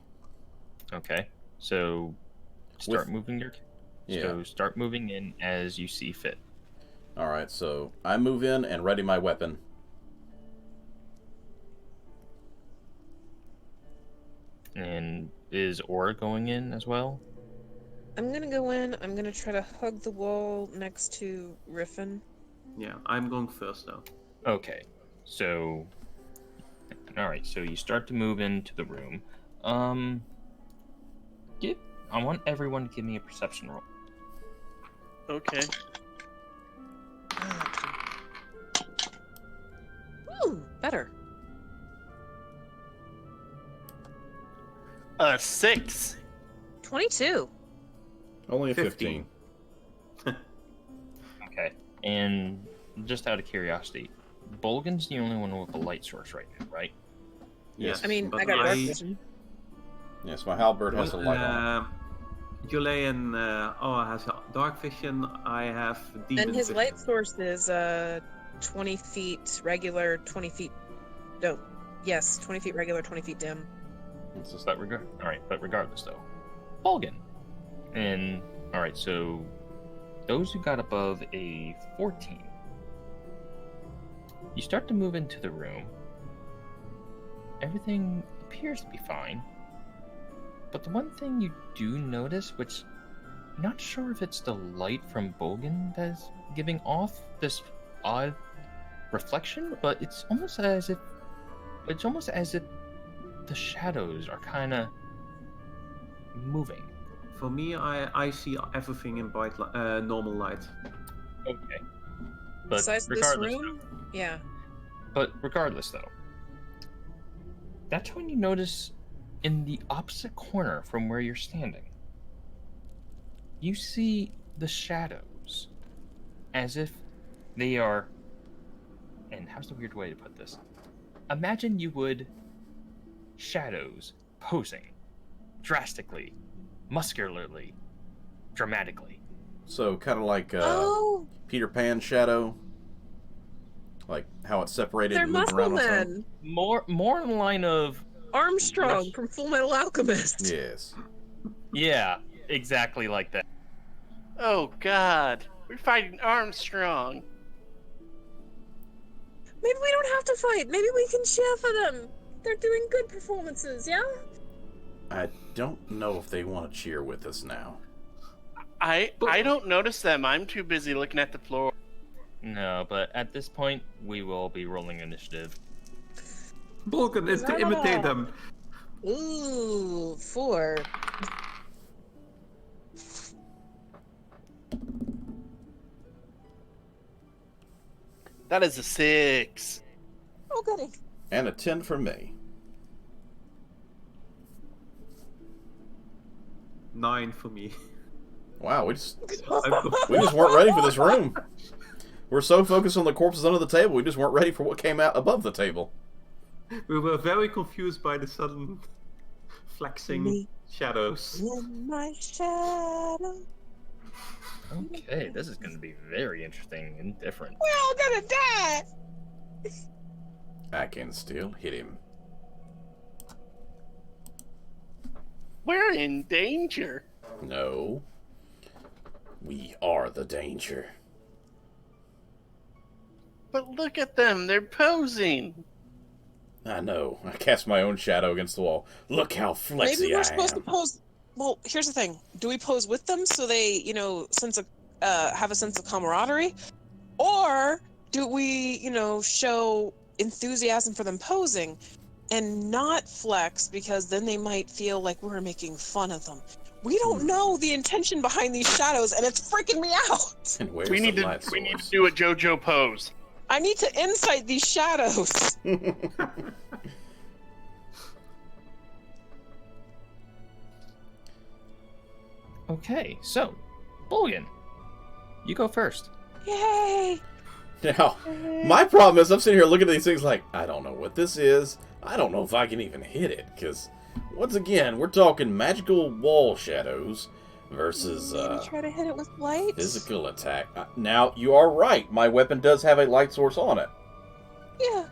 Okay, so start With- moving your. Yeah. So start moving in as you see fit. Alright, so I move in and ready my weapon. And is Aura going in as well? I'm gonna go in. I'm gonna try to hug the wall next to Riffin. Yeah, I'm going first though. Okay, so. All right, so you start to move into the room. I want everyone to give me a perception roll. Okay. Ooh, better. 6. 22. Only a 15. 15. Okay, and just out of curiosity, Bolgan's the only one with a light source right now, right? Yes. I mean, But I got dark I- vision. Yes, my halberd has a light on it. Jolie and Aura has dark vision. I have demon And his vision. light source is 20 feet regular, 20 feet. No, yes, 20 feet regular, 20 feet dim. It's just But regardless, though, Bolgan. And all right, so those who got above a 14, you start to move into the room. Everything appears to be fine. But the one thing you do notice, which I'm not sure if it's the light from Bogan that's giving off this odd reflection, but it's almost as if the shadows are kind of moving. For me, I see everything in normal light. Okay. But Besides this regardless, room? Yeah. though, that's when you notice in the opposite corner from where you're standing, you see the shadows as if they are. And how's the weird way to put this? Imagine you would shadows posing drastically, muscularly, dramatically. So kind of like Oh, Peter Pan's shadow, like how it's separated they're and moved muscle around on its own. men. More in the line of Armstrong Yes. from Full Metal Alchemist. Yes. yeah, exactly like that. Oh God, we're fighting Armstrong. Maybe we don't have to fight. Maybe we can cheer for them. They're doing good performances, yeah? I don't know if they want to cheer with us now. I don't notice them. I'm too busy looking at the floor. No, but at this point, we will be rolling initiative. Vulcan is to imitate them. Ooh, 4. That is a 6. Oh, goody. And a 10 for me. 9 for me. Wow, we just weren't ready for this room. We're so focused on the corpses under the table, we just weren't ready for what came out above the table. We were very confused by the sudden flexing shadows. In my shadow. Okay, this is going to be very interesting and different. We're all gonna die! I can still hit him. We're in danger. No. We are the danger. But look at them. They're posing. I know. I cast my own shadow against the wall. Look how flexy Maybe I we're supposed to am. pose. Well, here's the thing. Do we pose with them so they, have a sense of camaraderie? Or do we, show enthusiasm for them posing and not flex because then they might feel like we're making fun of them? We don't know the intention behind these shadows, and it's freaking me out. And where's We need the to light source? do a JoJo pose. I need to insight these shadows. Okay, so, Bullion, you go first. Yay! Now, my problem is I'm sitting here looking at these things like, I don't know what this is. I don't know if I can even hit it. Because, once again, we're talking magical wall shadows versus Maybe try to hit it with light. physical attack. Now, you are right. My weapon does have a light source on it. Yeah.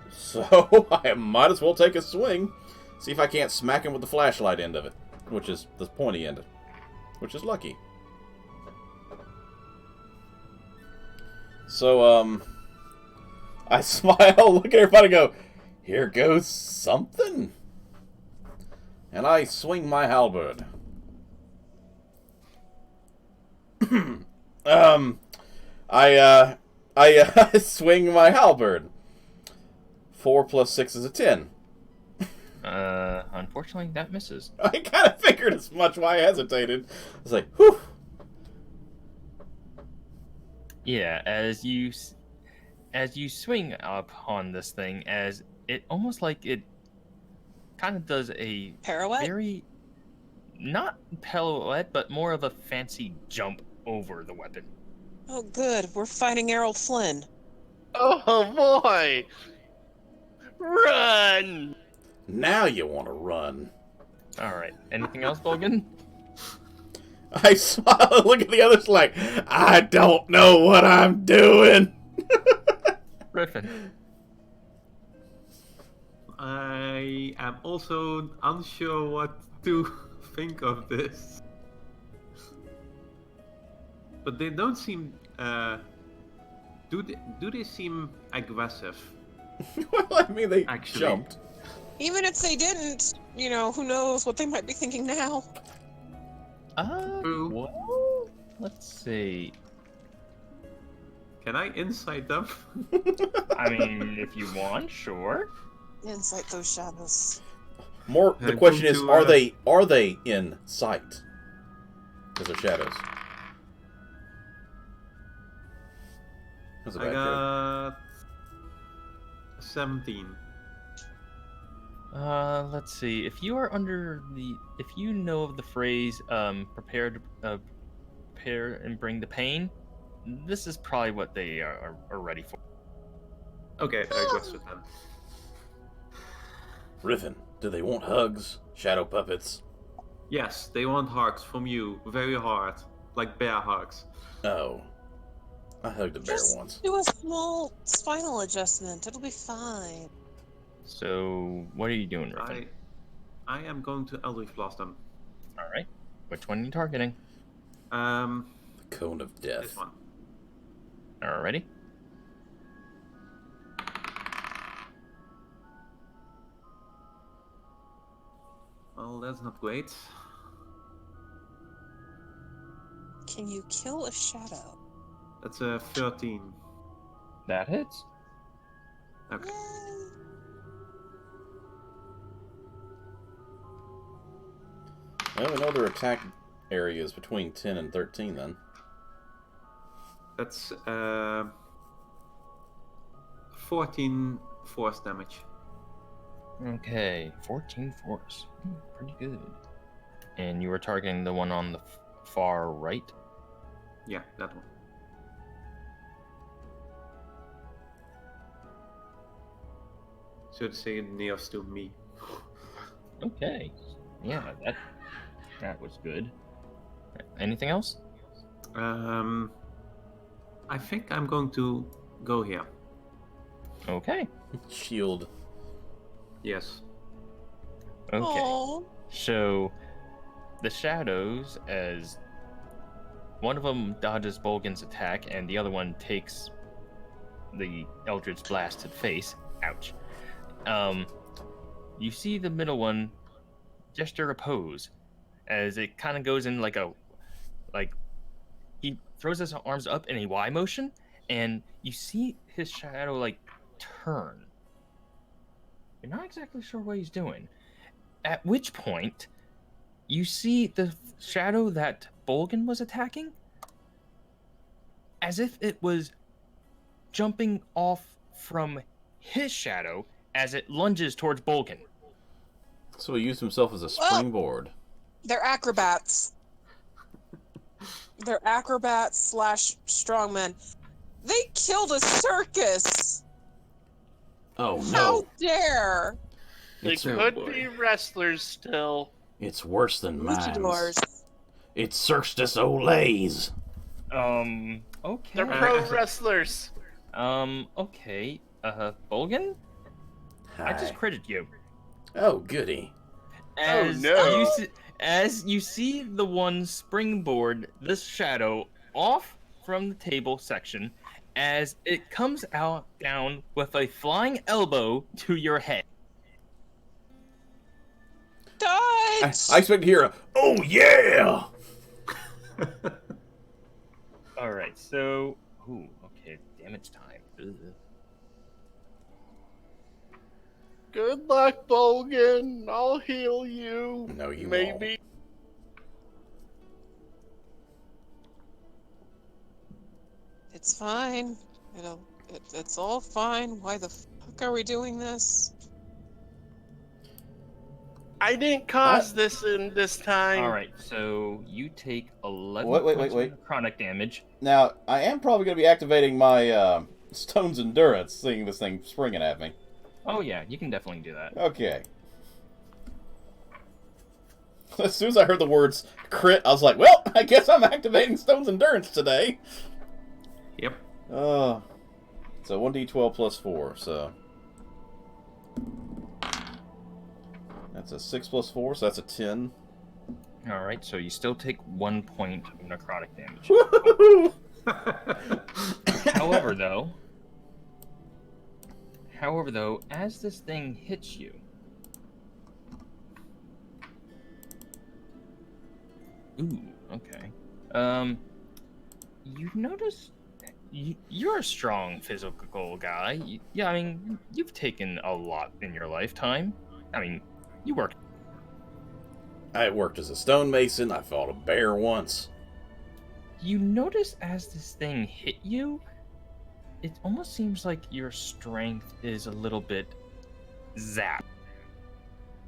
So, I might as well take a swing. See if I can't smack him with the flashlight end of it. Which is the pointy end. Which is lucky. So, I smile, look at everybody and go, here goes something. And I swing my halberd. I swing my halberd. 4 plus 6 is a 10. Unfortunately, that misses. I kind of figured as much why I hesitated. I was like, whew. Yeah, as you swing upon this thing, as it almost like it kind of does a Pirouette? very, not pirouette, but more of a fancy jump over the weapon. Oh, good. We're fighting Errol Flynn. Oh boy! Run! Now you want to run. All right. Anything else, Bogan? I smile and look at the others like, I don't know what I'm doing. Griffin. I am also unsure what to think of this. But they don't seem. Do they seem aggressive? Well, I mean, they Actually. jumped. Even if they didn't, who knows what they might be thinking now. True. Well, let's see. Can I insight them? I mean, if you want, sure. Insight those shadows. The question is, are they in sight? Because they're shadows. That's a I bad joke. got 17. Let's see. If you are if you know of the phrase, prepare and bring the pain, this is probably what they are ready for. Okay, I guess it then. Riven, do they want hugs? Shadow puppets? Yes, they want hugs from you, very hard, like bear hugs. Oh. I hugged a bear Just once. do a small spinal adjustment. It'll be fine. So, what are you doing, Riffin? I am going to Eldritch Blast them. All right. Which one are you targeting? The Cone of Death. This one. All righty. Well, that's not great. Can you kill a shadow? That's a 13. That hits. Okay. Yay. Well, we know their attack area is between 10 and 13 then. That's 14 force damage. Okay, 14 force. Pretty good. And you were targeting the one on the far right? Yeah, that one. Should say nearest to me. Okay. Yeah, that was good. Anything else? I think I'm going to go here. Okay. Shield. Yes. Okay. Aw. So, the shadows, as one of them dodges Bolgan's attack and the other one takes the Eldritch blasted face. Ouch. You see the middle one gesture a pose as it kind of goes in like he throws his arms up in a Y motion, and you see his shadow turn. You're not exactly sure what he's doing. At which point, you see the shadow that Bolgan was attacking as if it was jumping off from his shadow as it lunges towards Bolgan. So he used himself as a springboard. They're acrobats. They're acrobats / strongmen. They killed a circus. Oh no. How dare! They It's, could be wrestlers still. it's worse than mine. Luchadors. It's Circus Olays. Okay. They're pro wrestlers. Okay. Bolgan? I just critted you. Oh, goody. As you see the one springboard this shadow off from the table section as it comes out down with a flying elbow to your head. I Dodge! expect to hear a, oh yeah! Alright, so... Ooh, okay, damage time. Ugh. Good luck, Bolgan. I'll heal you. No, you Maybe. It's fine. It's all fine. Why the fuck are we doing this? I didn't cause this in this time. Alright, so you take 11 Wait. points of necrotic damage. Now, I am probably going to be activating my Stone's Endurance, seeing this thing springing at me. Oh yeah, you can definitely do that. Okay. As soon as I heard the words crit, I was like, well, I guess I'm activating Stone's Endurance today. Yep. So 1d12 plus 4, so... That's a 6 plus 4, so that's a 10. Alright, so you still take 1 point of necrotic damage. Woohoo! However, though, as this thing hits you, Ooh, okay. You notice you're a strong physical guy. Yeah, I mean, you've taken a lot in your lifetime. I mean, you worked. I worked as a stonemason. I fought a bear once. You notice as this thing hit you, it almost seems like your strength is a little bit zapped.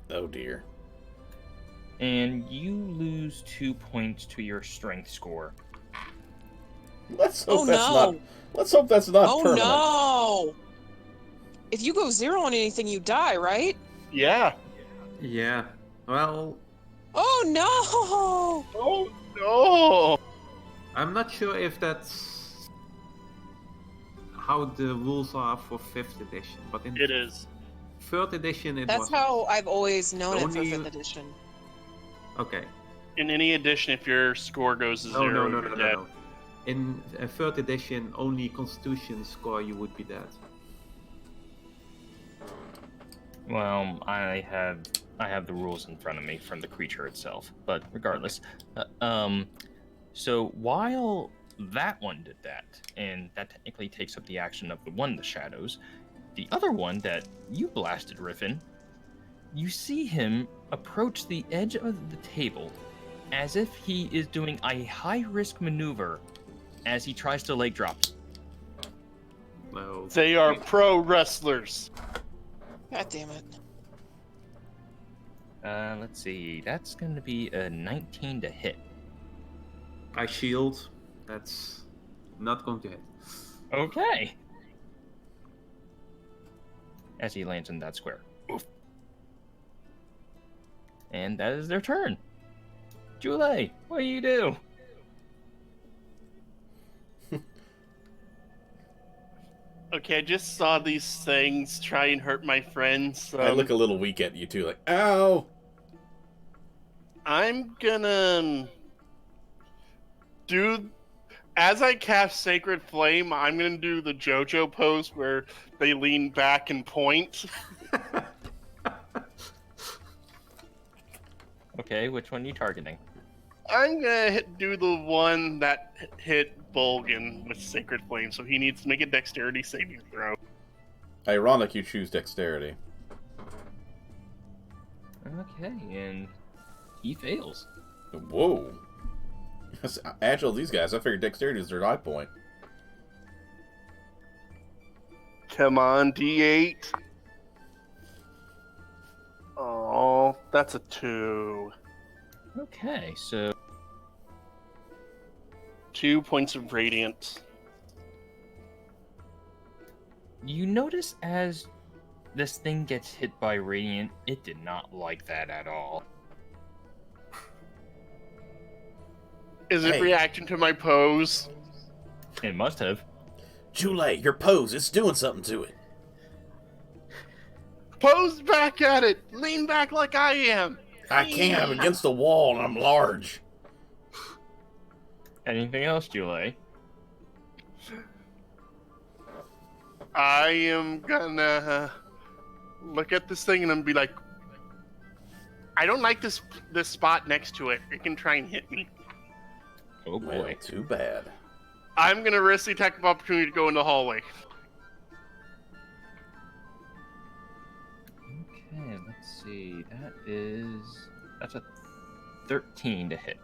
Oh dear. And you lose 2 points to your strength score. Let's hope Oh, that's no. not. Let's hope that's not Oh permanent. no! If you go 0 on anything, you die, right? Yeah. Yeah. Well, Oh no! Oh no! I'm not sure if that's how the rules are for 5th edition, but in It is. 3rd edition it That's was. how I've always known it for Only- 5th edition. Okay. In any edition, if your score goes to No, 0, no, you're no, dead. no. In 3rd edition, only Constitution score you would be dead. Well, I have the rules in front of me from the creature itself, but regardless, so while that one did that, and that technically takes up the action of the one, the shadows, the other one that you blasted, Riffin, you see him approach the edge of the table as if he is doing a high-risk maneuver as he tries to leg drops. No. They are pro wrestlers. God damn it. Let's see, that's going to be a 19 to hit. I shield. That's not going to hit. Okay. As he lands in that square. Oof. And that is their turn. Julie, what do you do? Okay, I just saw these things try and hurt my friends. I look a little weak at you too, like, ow! I'm gonna do. As I cast Sacred Flame, I'm gonna do the JoJo pose where they lean back and point. Okay, which one are you targeting? I'm gonna do the one that hit Bolgan with Sacred Flame, so he needs to make a Dexterity saving throw. Ironic you choose dexterity. Okay, and he fails. Whoa. That's agile, these guys. I figured dexterity is their high point. Come on, D8. Oh, that's a 2. Okay, so 2 points of Radiant. you notice as this thing gets hit by Radiant, it did not like that at all. Is it Hey. reacting to my pose? It must have. Julie, your pose, it's doing something to it. Pose back at it! Lean back like I am! I can't, I'm against the wall and I'm large. Anything else, Julie? I am gonna look at this thing and I'm be like, I don't like this spot next to it. It can try and hit me. Oh Well, boy. too bad. I'm gonna risk the attack of opportunity to go in the hallway. Okay, let's see. That's a 13 to hit.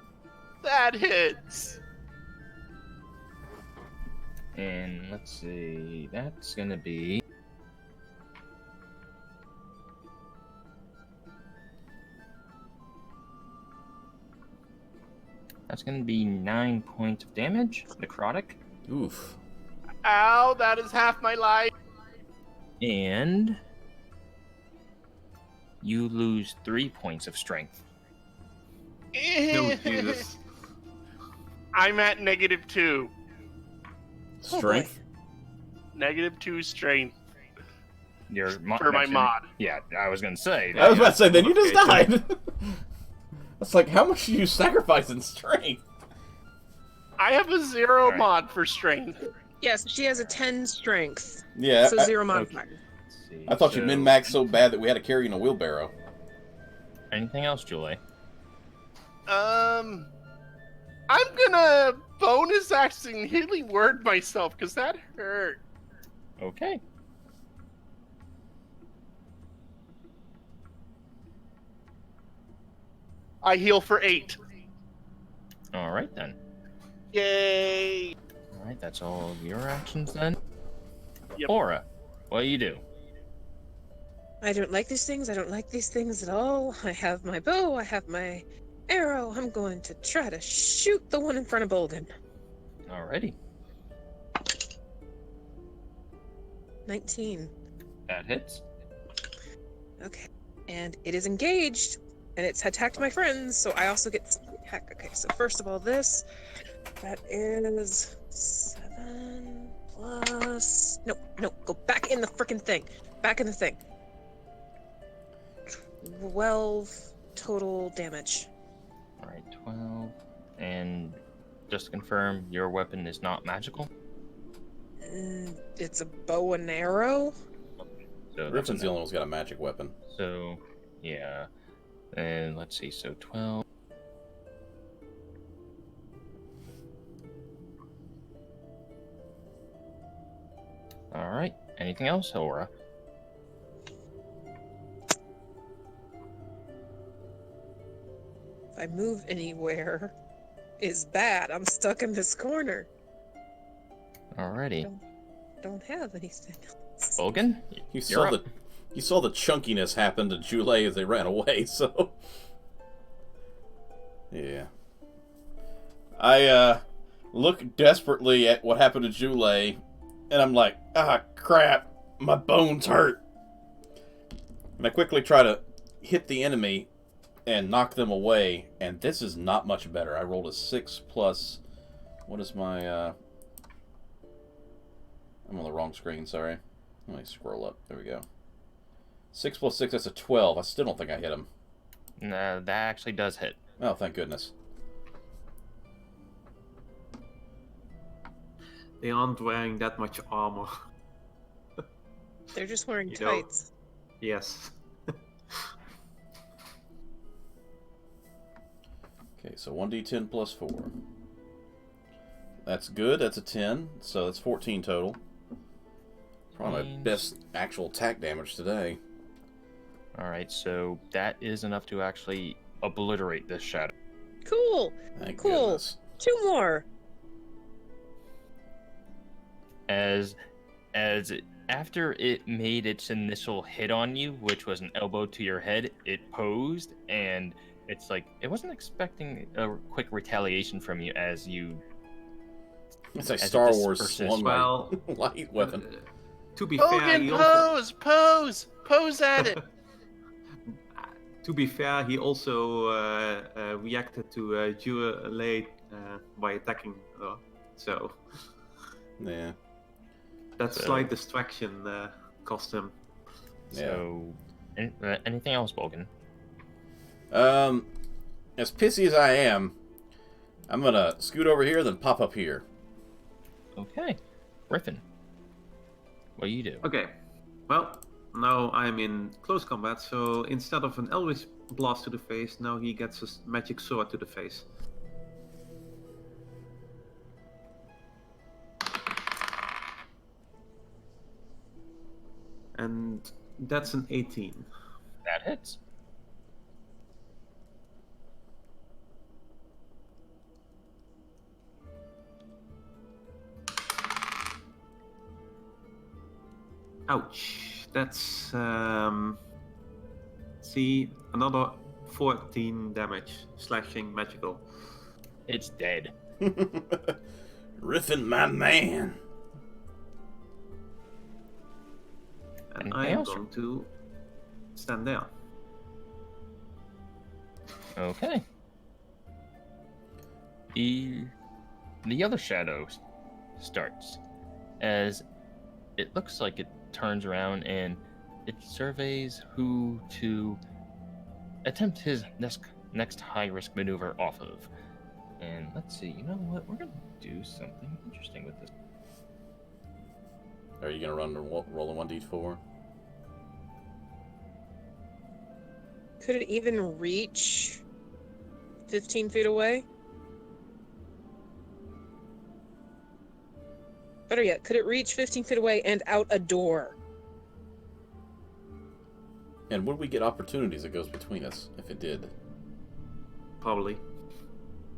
That hits. And let's see, that's gonna be That's going to be 9 points of damage, necrotic. Oof. Ow, that is half my life. And you lose 3 points of strength. No, Jesus. I'm at -2. Strength? -2 strength Your for my mod. Yeah, I was going to say. I was about to say, then you just Okay, died. It's like, how much do you sacrifice in strength? I have a 0 Alright. mod for strength. Yes, she has a 10 strength. Yeah, So 0 modifier. Let's see, I thought you min-maxed so bad that we had to carry you in a wheelbarrow. Anything else, Julie? I'm gonna bonus action healing word myself because that hurt. Okay. I heal for 8. All right then. Yay! All right, that's all of your actions then. Yep. Aura, what do you do? I don't like these things. I don't like these things at all. I have my bow. I have my arrow. I'm going to try to shoot the one in front of Bolden. Alrighty, 19. that hits. Okay. And it is engaged, and it's attacked my friends, so I also get attack. Okay, so first of all, that is 7 plus. No, go back in the freaking thing. Back in the thing. 12 total damage. All right, 12. And just to confirm, your weapon is not magical? It's a bow and arrow. So that's Griffin's the enough. only one who's got a magic weapon. So, yeah. And let's see, so 12. All right, anything else, Aura? If I move anywhere, is bad. I'm stuck in this corner. Alrighty. Don't have anything else. Bolgan, You you're saw up. you saw the chunkiness happen to Jule as they ran away, so yeah. I look desperately at what happened to Jule, and I'm like, ah, crap, my bones hurt. And I quickly try to hit the enemy and knock them away, and this is not much better. I rolled a 6 plus. What is my? I'm on the wrong screen. Sorry. Let me scroll up. There we go. 6 plus 6. That's a 12. I still don't think I hit him. No, that actually does hit. Oh, thank goodness. They aren't wearing that much armor. They're just wearing You know- tights. Yes. Okay, so 1d10 plus 4. That's good. That's a 10. So that's 14 total. Probably my best actual attack damage today. Alright, so that is enough to actually obliterate this shadow. Cool. Thank Cool. goodness. 2 more. As after it made its initial hit on you, which was an elbow to your head, it posed, and it's like it wasn't expecting a quick retaliation from you as you. It's like as it Star Wars disperses. swung my Well, light weapon. to be fair, Hogan, he also, pose at it. to be fair, he also reacted to Jule by attacking her. So Yeah. that So- slight distraction cost him. So, anything else, Bolgan? As pissy as I am, I'm gonna scoot over here, then pop up here. Okay, Griffin. What do you do? Okay, well, now I'm in close combat, so instead of an Eldritch Blast to the face, now he gets a magic sword to the face. And that's an 18. That hits. Ouch. That's, see, another 14 damage, slashing magical. It's dead. Riffin, my man. And Anything I am else? going to stand there. Okay. The other shadow starts as it looks like it turns around and it surveys who to attempt his next high risk maneuver off of. And let's see, you know what? We're gonna do something interesting with this. Are you gonna run roll a 1d4? Could it even reach 15 feet away? Better yet, could it reach 15 feet away and out a door? And would we get opportunities that goes between us if it did? Probably.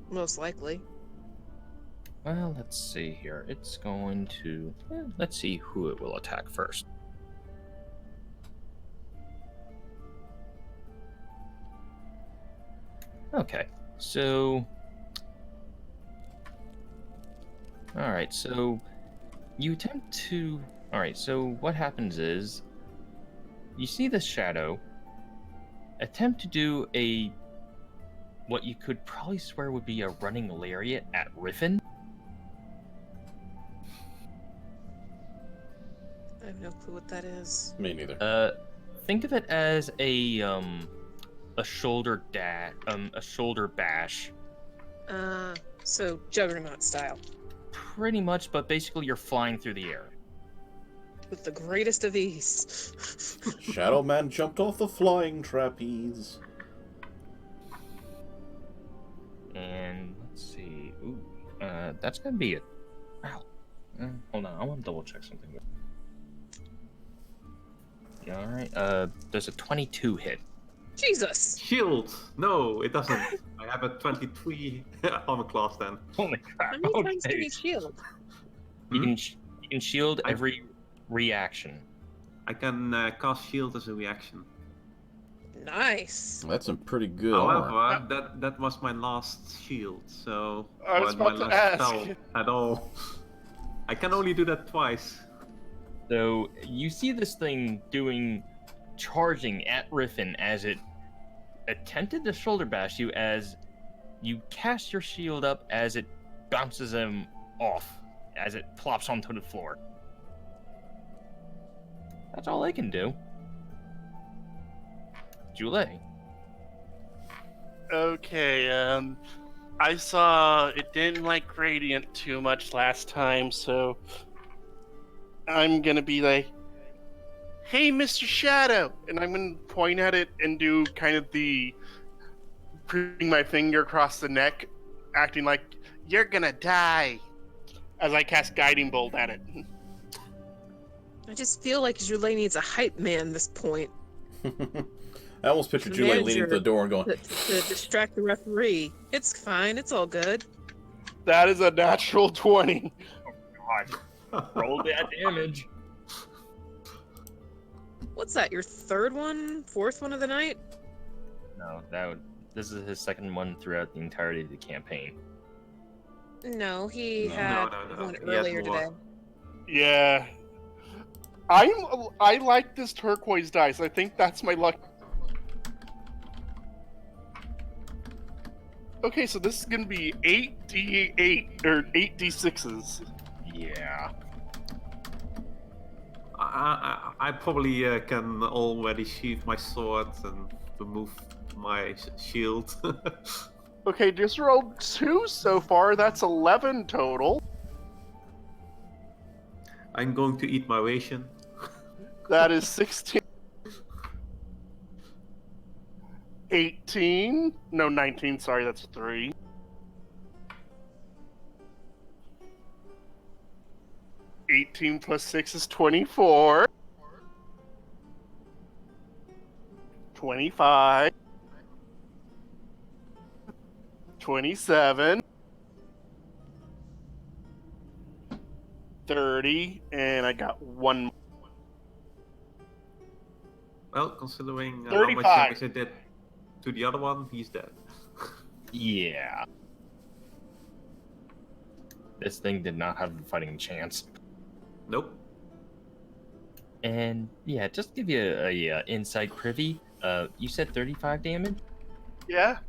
Most likely. Well, let's see here. It's going to... let's see who it will attack first. Okay, so... Alright, so... You attempt to... Alright, so what happens is... You see the shadow attempt to do a... what you could probably swear would be a running lariat at Riffin. I have no clue what that is. Me neither. Think of it as a shoulder a shoulder bash. So Juggernaut style. Pretty much, but basically you're flying through the air. With the greatest of ease. Shadow Man jumped off the flying trapeze. And let's see. Ooh, that's gonna be it. Wow. Hold on, I want to double check something. Yeah, all right. There's a 22 hit. Jesus! Shield! No, it doesn't. I have a 23 armor class then. Holy crap! How many times can Okay. you shield? You can shield I- every reaction. I can cast shield as a reaction. Nice. That's some pretty good armor. However, that was my last shield, so I was or my about to last ask. spell at all. I can only do that twice. So you see this thing charging at Riffin as it attempted to shoulder bash you as you cast your shield up as it bounces him off, as it plops onto the floor. That's all I can do. Julie. Okay, I saw it didn't like Radiant too much last time, so I'm gonna be like, hey, Mr. Shadow! And I'm gonna point at it and do kind of the putting my finger across the neck, acting like, you're gonna die, as I cast Guiding Bolt at it. I just feel like Julie needs a hype man at this point I almost pictured The Julie leaning manager. to the door and going, to distract the referee. It's fine. It's all good. That is a natural 20. God, roll that damage. What's that? Your third one? Fourth one of the night? No, this is his second one throughout the entirety of the campaign. No, he No. had No. one He had earlier more. today. Yeah. I like this turquoise dice. I think that's my luck. Okay, so this is gonna be 8d8 or 8d6s. Yeah. I probably can already sheath my sword and remove my shield. Okay, just rolled 2 so far. That's 11 total. I'm going to eat my ration. That is 16. 18. No, 19. Sorry, that's 3. $18 plus 6 is 24. 25. 27. 30. And I got one more. Well, considering how much 35. damage I did to the other one, he's dead. Yeah. This thing did not have a fighting chance. Nope. And yeah, just to give you a insight privy, you said 35 damage? Yeah.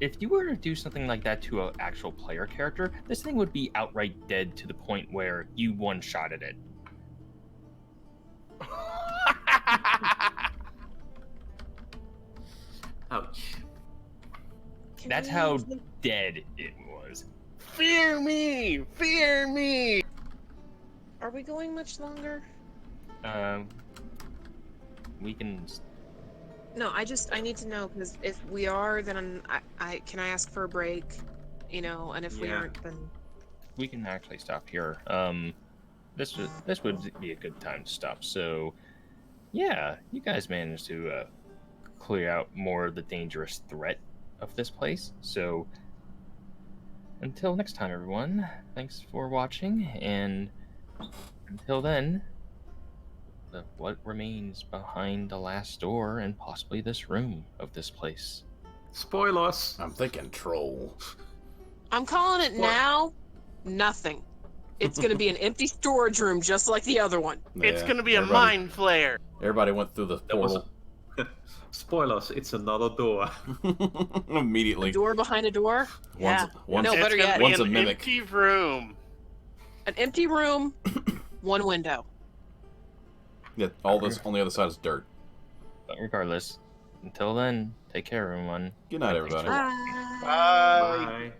If you were to do something like that to an actual player character, this thing would be outright dead to the point where you one-shotted it. Ouch. Can That's we- how dead it was. Fear me! Fear me! Are we going much longer? We can... No, I need to know because if we are, then I can I ask for a break, you know, and if we Yeah. aren't, then we can actually stop here. This would be a good time to stop. So, yeah, you guys managed to clear out more of the dangerous threat of this place. So, until next time, everyone, thanks for watching, and until then, what remains behind the last door and possibly this room of this place? Spoilers. I'm thinking troll. I'm calling it now. Nothing. It's gonna be an empty storage room just like the other one. It's Yeah, gonna be a everybody- mind flare. Everybody went through the That was portal Spoilers. It's another door. immediately. A door behind a door. Yeah. Once, No, It's better gonna yet, be One's a an mimic. empty room. an empty room, one window. Yeah, all this on the other side is dirt. But regardless, until then, take care, everyone. Good night, everybody. Bye. Bye. Bye.